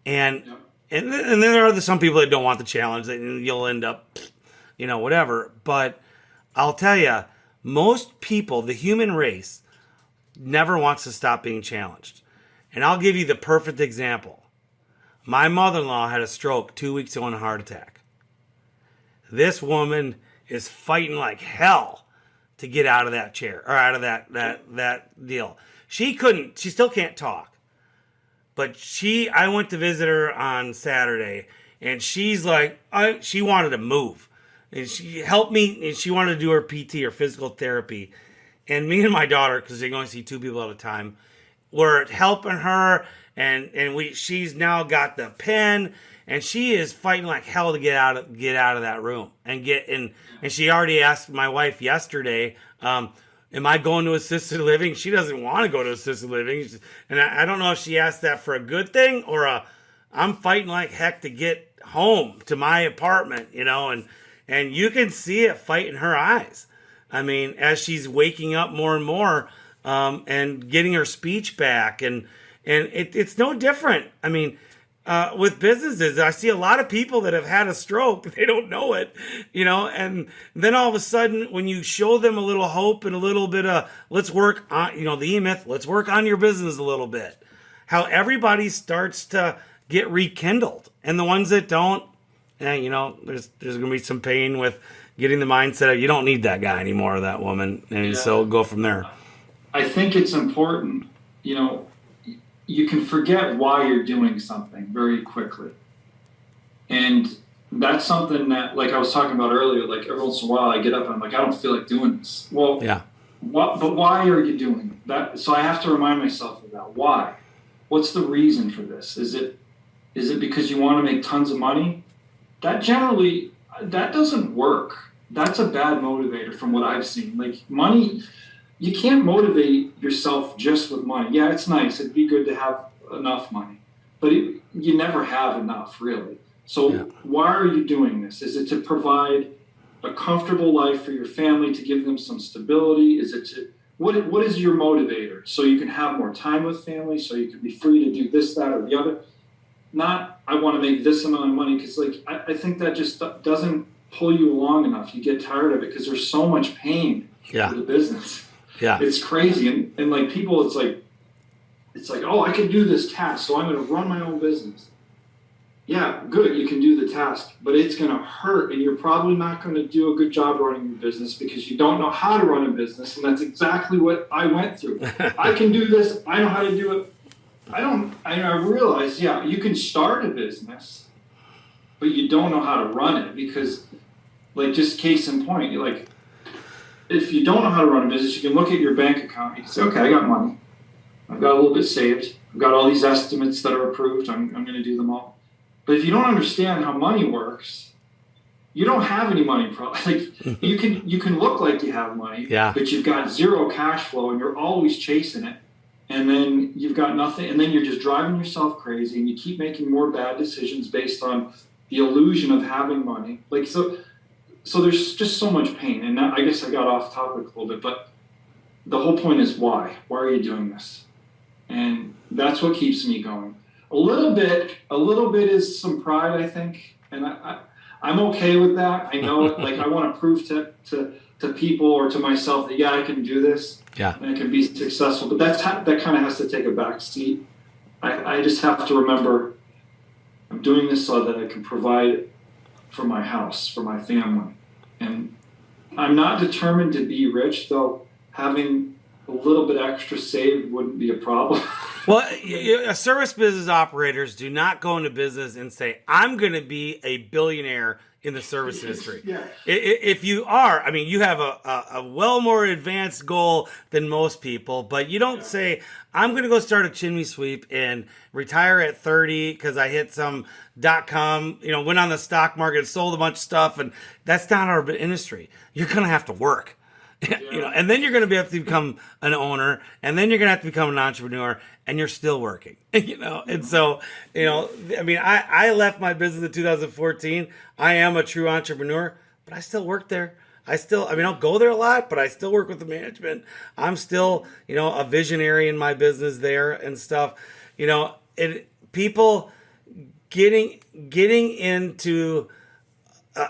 And then there are some people that don't want the challenge, and you'll end up, whatever. But I'll tell you, most people, the human race, never wants to stop being challenged. And I'll give you the perfect example. My mother-in-law had a stroke 2 weeks ago and a heart attack. This woman is fighting like hell to get out of that chair, or out of that deal. She still can't talk. But I went to visit her on Saturday, and she's like, she wanted to move. And she helped me, and she wanted to do her PT, or physical therapy. And me and my daughter, because they can only see two people at a time, were helping her, and she's now got the pen, and she is fighting like hell to get out of that room and she already asked my wife yesterday, am I going to assisted living? She doesn't want to go to assisted living, and I don't know if she asked that for a good thing or I'm fighting like heck to get home to my apartment, and you can see it fight in her eyes. I mean, as she's waking up more and more, and getting her speech back, and it's no different. I mean, with businesses, I see a lot of people that have had a stroke. They don't know it, and then all of a sudden, when you show them a little hope and a little bit of, let's work on, the E-Myth, let's work on your business a little bit, how everybody starts to get rekindled. And the ones that don't, there's going to be some pain with getting the mindset of, you don't need that guy anymore, or that woman. And so go from there. I think it's important, you can forget why you're doing something very quickly. And that's something that, like I was talking about earlier, like every once in a while I get up and I'm like, I don't feel like doing this. Well, yeah. But why are you doing that? So I have to remind myself of that. Why? What's the reason for this? Is it because you want to make tons of money? That doesn't work. That's a bad motivator from what I've seen. Like money, you can't motivate yourself just with money. Yeah, it's nice. It'd be good to have enough money, but you never have enough, really. So why are you doing this? Is it to provide a comfortable life for your family, to give them some stability? Is it to, what is your motivator? So you can have more time with family, so you can be free to do this, that, or the other. Not, I want to make this amount of money, because I think that just doesn't pull you along enough. You get tired of it because there's so much pain for the business. Yeah, it's crazy, and like people, it's like, oh, I can do this task, so I'm going to run my own business. Yeah, good, you can do the task, but it's going to hurt, and you're probably not going to do a good job running your business because you don't know how to run a business, and that's exactly what I went through. I can do this, I know how to do it. I realized, you can start a business, but you don't know how to run it, because, like, just case in point, you're like, if you don't know how to run a business, you can look at your bank account. You can say, okay, I got money. I've got a little bit saved. I've got all these estimates that are approved. I'm going to do them all. But if you don't understand how money works, you don't have any money. Like you can look like you have money, but you've got zero cash flow, and you're always chasing it. And then you've got nothing. And then you're just driving yourself crazy, and you keep making more bad decisions based on the illusion of having money. Like So there's just so much pain, and I guess I got off topic a little bit, but the whole point is why? Why are you doing this? And that's what keeps me going. A little bit is some pride, I think, and I'm okay with that. I know it. Like I want to prove to people or to myself that I can do this, and I can be successful. But that kind of has to take a back seat. I just have to remember I'm doing this so that I can provide for my house, for my family. And I'm not determined to be rich, though having a little bit extra saved wouldn't be a problem. Well, service business operators do not go into business and say, I'm going to be a billionaire in the service industry. Yeah. If you are, I mean, you have a well more advanced goal than most people, but you don't say, I'm going to go start a chimney sweep and retire at 30 because I hit some .com, went on the stock market, sold a bunch of stuff, and that's not our industry. You're going to have to work. Yeah. And then you're going to have to become an owner, and then you're going to have to become an entrepreneur, and you're still working, And so, I mean, I left my business in 2014. I am a true entrepreneur, but I still work there. I don't go there a lot, but I still work with the management. I'm still, a visionary in my business there and stuff. People getting into,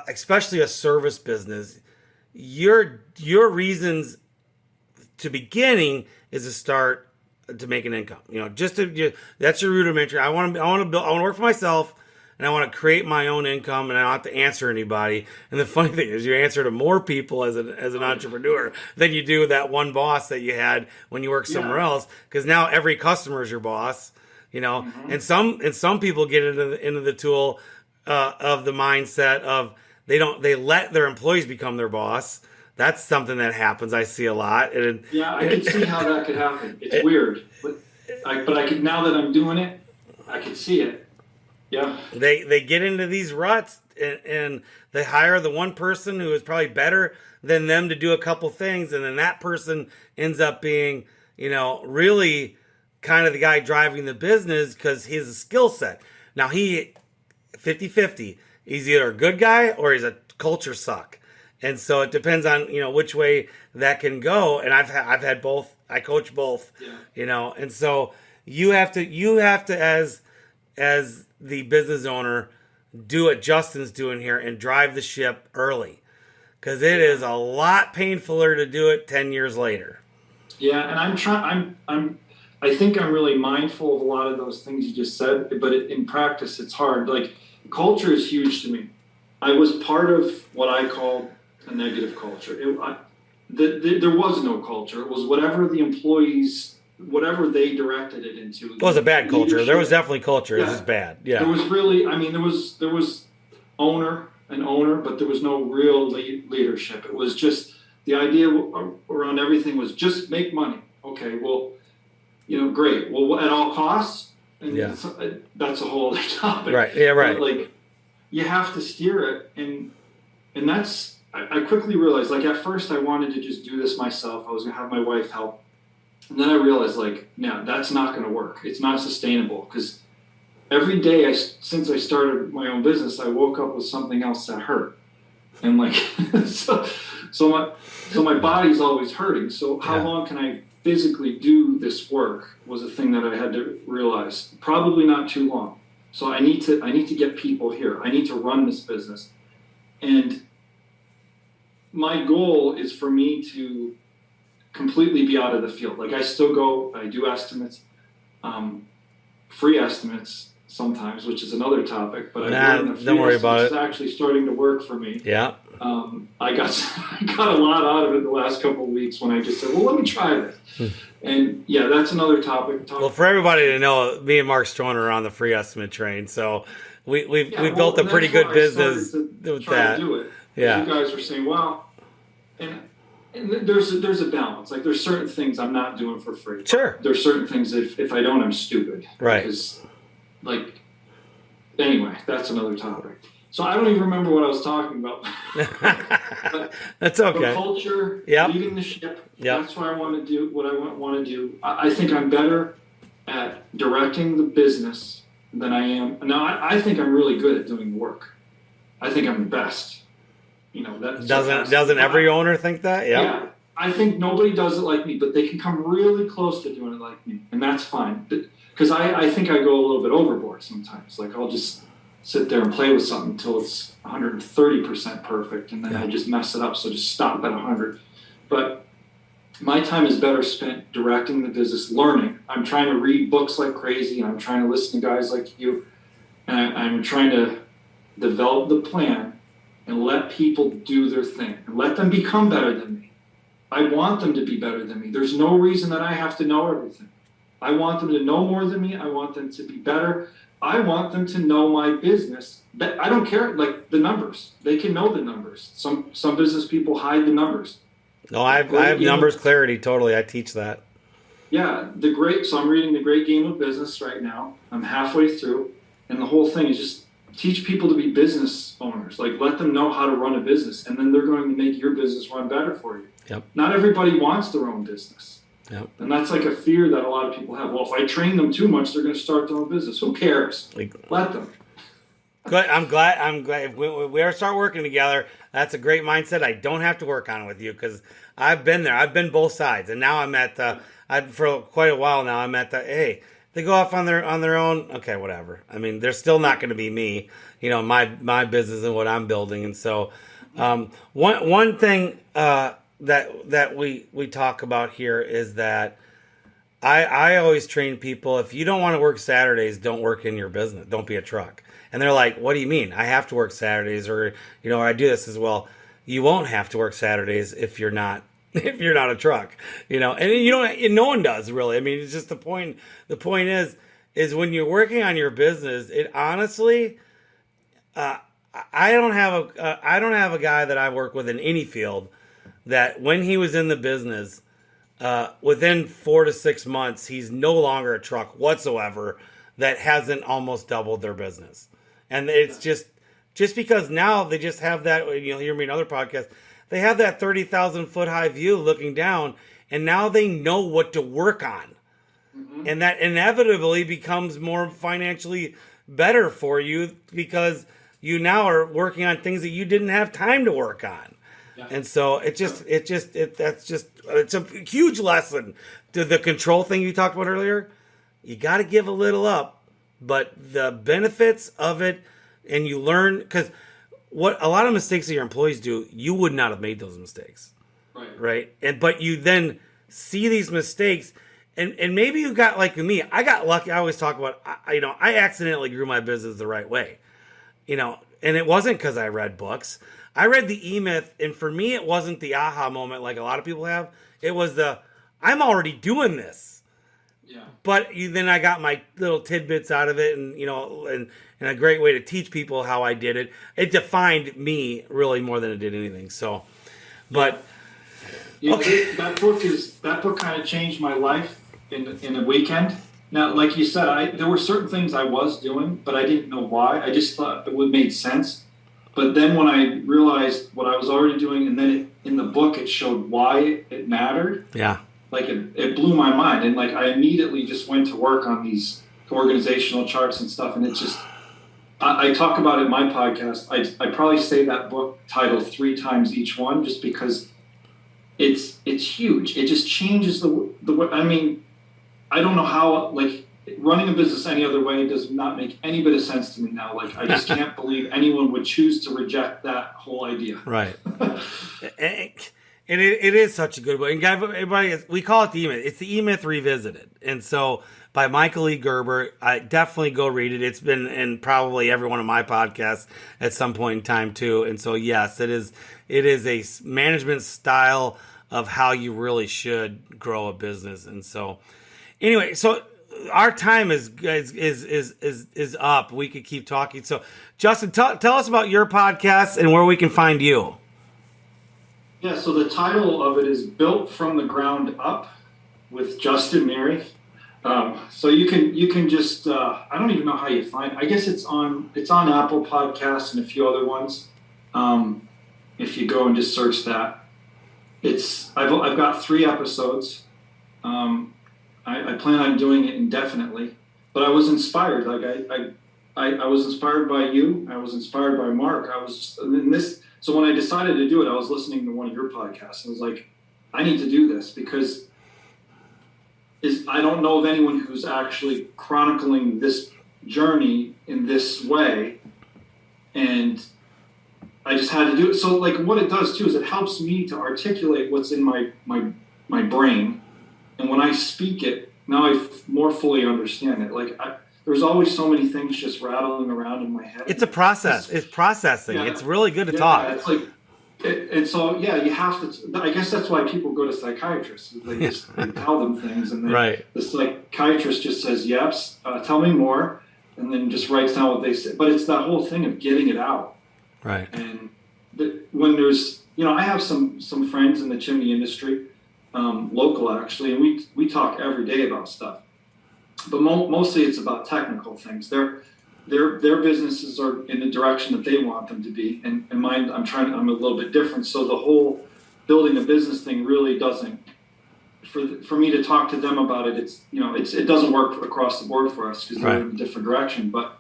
especially a service business, your reasons to beginning is to start to make an income. That's your rudimentary. I want to work for myself, and I want to create my own income, and I don't have to answer anybody. And the funny thing is, you answer to more people as an entrepreneur than you do that one boss that you had when you worked somewhere else. Because now every customer is your boss. And some people get into the tool of the mindset of they let their employees become their boss. That's something that happens. I see a lot. I can see how that could happen. It's weird, but I could, now that I'm doing it, I can see it. Yeah. They get into these ruts and they hire the one person who is probably better than them to do a couple things, and then that person ends up being, really kind of the guy driving the business because he's a skill set. Now 50-50. He's either a good guy or he's a culture suck. And so it depends on, which way that can go. And I've had both. I coach both, and so you have to as the business owner, do what Justin's doing here and drive the ship early, because it is a lot painfuler to do it 10 years later. Yeah. And I think I'm really mindful of a lot of those things you just said, but in practice, it's hard. Like, culture is huge to me. I was part of what I call a negative culture. There was no culture. It was whatever the employees, whatever they directed it into. It was a bad culture. There was definitely culture. It was just bad. Yeah. There was really, there was owner, but there was no real leadership. It was just, the idea around everything was just make money. Okay, well, great. Well, at all costs. And that's a whole other topic. Right. Yeah. Right. But, you have to steer it, and that's. I quickly realized, at first I wanted to just do this myself. I was gonna have my wife help, and then I realized, no, that's not gonna work. It's not sustainable, because every day since I started my own business, I woke up with something else that hurt, and so my body's always hurting. So how long can I physically do this work was a thing that I had to realize. Probably not too long. So I need to get people here. I need to run this business. And my goal is for me to completely be out of the field. I still go, I do estimates, free estimates sometimes, which is another topic, but don't worry about it. It's actually starting to work for me. Yeah. I got a lot out of it the last couple of weeks when I just said, well, let me try this. And that's another topic. Well, for everybody to know, me and Mark Strone are on the free estimate train, so we've built a pretty good business with that. To do it. Yeah. You guys are saying, well, and there's a balance. There's certain things I'm not doing for free. Sure. There's certain things if I don't, I'm stupid. Right. Because, anyway, that's another topic. So I don't even remember what I was talking about. That's okay. But culture, leading the ship. That's what I want to do. What I want to do. I think I'm better at directing the business than I am. Now I think I'm really good at doing the work. I think I'm the best. That doesn't every owner think that? Yeah. I think nobody does it like me, but they can come really close to doing it like me, and that's fine. Because I think I go a little bit overboard sometimes. I'll just sit there and play with something until it's 130% perfect, and then I just mess it up. So just stop at 100. But my time is better spent directing the business, learning. I'm trying to read books like crazy, and I'm trying to listen to guys like you, and I'm trying to develop the plan and let people do their thing and let them become better than me. I want them to be better than me. There's no reason that I have to know everything. I want them to know more than me. I want them to be better. I want them to know my business. I don't care, like the numbers. They can know the numbers. Some business people hide the numbers. No, I have numbers clarity. Totally. I teach that. Yeah. So I'm reading The Great Game of Business right now. I'm halfway through. And the whole thing is just teach people to be business owners. Like, let them know how to run a business. And then they're going to make your business run better for you. Yep. Not everybody wants their own business. Yep. And that's like a fear that a lot of people have. Well, if I train them too much, they're going to start their own business. Who cares? Let them. Good. I'm glad. If we ever start working together, that's a great mindset. I don't have to work on it with you because I've been there. I've been both sides, and now I'm at the. For quite a while now, I'm at the. Hey, they go off on their own. Okay, whatever. I mean, they're still not going to be me. You know, my business and what I'm building, and so one thing that we talk about here is that I always train people, if you don't want to work Saturdays, don't work in your business. Don't be a truck. And they're like, what do you mean? I have to work Saturdays, or, you know, I do this as well. You won't have to work Saturdays if you're not a truck, you know, and you don't, and no one does really. I mean, it's just the point is when you're working on your business, it honestly, I don't have a guy that I work with in any field that when he was in the business, within 4 to 6 months, he's no longer a truck whatsoever that hasn't almost doubled their business. And it's just because now they just have that, you'll hear me in other podcasts, they have that 30,000 foot high view looking down, and now they know what to work on. Mm-hmm. And that inevitably becomes more financially better for you because you now are working on things that you didn't have time to work on. Yeah. And so it's a huge lesson to the control thing you talked about earlier. You got to give a little up, but the benefits of it, and you learn, because what a lot of mistakes that your employees do, you would not have made those mistakes, right? But you then see these mistakes, and maybe you got like me. I got lucky. I always talk about, I accidentally grew my business the right way, and it wasn't because I read books. I read the E-Myth, and for me, it wasn't the aha moment like a lot of people have. It was I'm already doing this. Yeah. But then I got my little tidbits out of it, and and a great way to teach people how I did it. It defined me really more than it did anything. So, but okay. That book kind of changed my life in a weekend. Now, like you said, there were certain things I was doing, but I didn't know why. I just thought it would make sense. But then when I realized what I was already doing, and then in the book it showed why it mattered. Yeah. Like it blew my mind, and like I immediately just went to work on these organizational charts and stuff, and it just I talk about it in my podcast. I probably say that book title 3 times each one just because it's huge. It just changes the way. I mean, I don't know how, like, running a business any other way does not make any bit of sense to me now. Like, I just can't believe anyone would choose to reject that whole idea. Right. And it is such a good book. And everybody, we call it the E-Myth. It's the E-Myth Revisited. And so by Michael E. Gerber, I definitely go read it. It's been in probably every one of my podcasts at some point in time too. And so yes, it is a management style of how you really should grow a business. And so anyway, so our time is up. We could keep talking. So Justin, tell us about your podcast and where we can find you. Yeah, so the title of it is Built from the Ground Up with Justin Neri. So you can just I don't even know how you find it. I guess it's on Apple Podcasts and a few other ones. If you go and just search that, I've got 3 episodes. I plan on doing it indefinitely, but I was inspired. Like I was inspired by you. I was inspired by Mark. I was just in this. So when I decided to do it, I was listening to one of your podcasts. I was like, I need to do this because I don't know of anyone who's actually chronicling this journey in this way. And I just had to do it. So like what it does too is it helps me to articulate what's in my brain. And when I speak it, now I more fully understand it. Like there's always so many things just rattling around in my head. It's a process. It's processing. Yeah, it's really good to talk. It's like And so, yeah, you have to. I guess that's why people go to psychiatrists. They tell them things, and right. The psychiatrist just says, "Yes, tell me more," and then just writes down what they say. But it's that whole thing of getting it out. Right. And when there's, I have some friends in the chimney industry, local actually, and we talk every day about stuff. But mostly it's about technical things. Their businesses are in the direction that they want them to be, and mine, I'm a little bit different. So the whole building a business thing really doesn't, for me to talk to them about it, it doesn't work across the board for us because they're in a different direction. But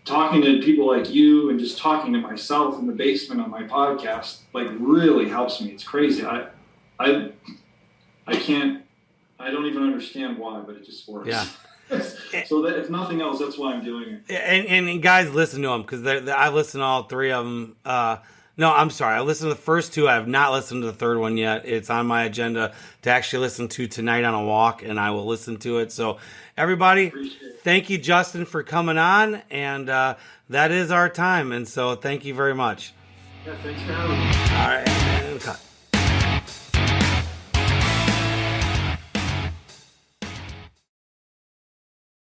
talking to people like you and just talking to myself in the basement on my podcast, really helps me. It's crazy. I don't even understand why, but it just works. Yeah. So that if nothing else, that's why I'm doing it. And guys, listen to them, because I listened to all three of them. No, I'm sorry. I listened to the first two. I have not listened to the third one yet. It's on my agenda to actually listen to tonight on a walk, and I will listen to it. So everybody, thank you, Justin, for coming on. And that is our time. And so thank you very much. Yeah, thanks for having me. All right. And cut.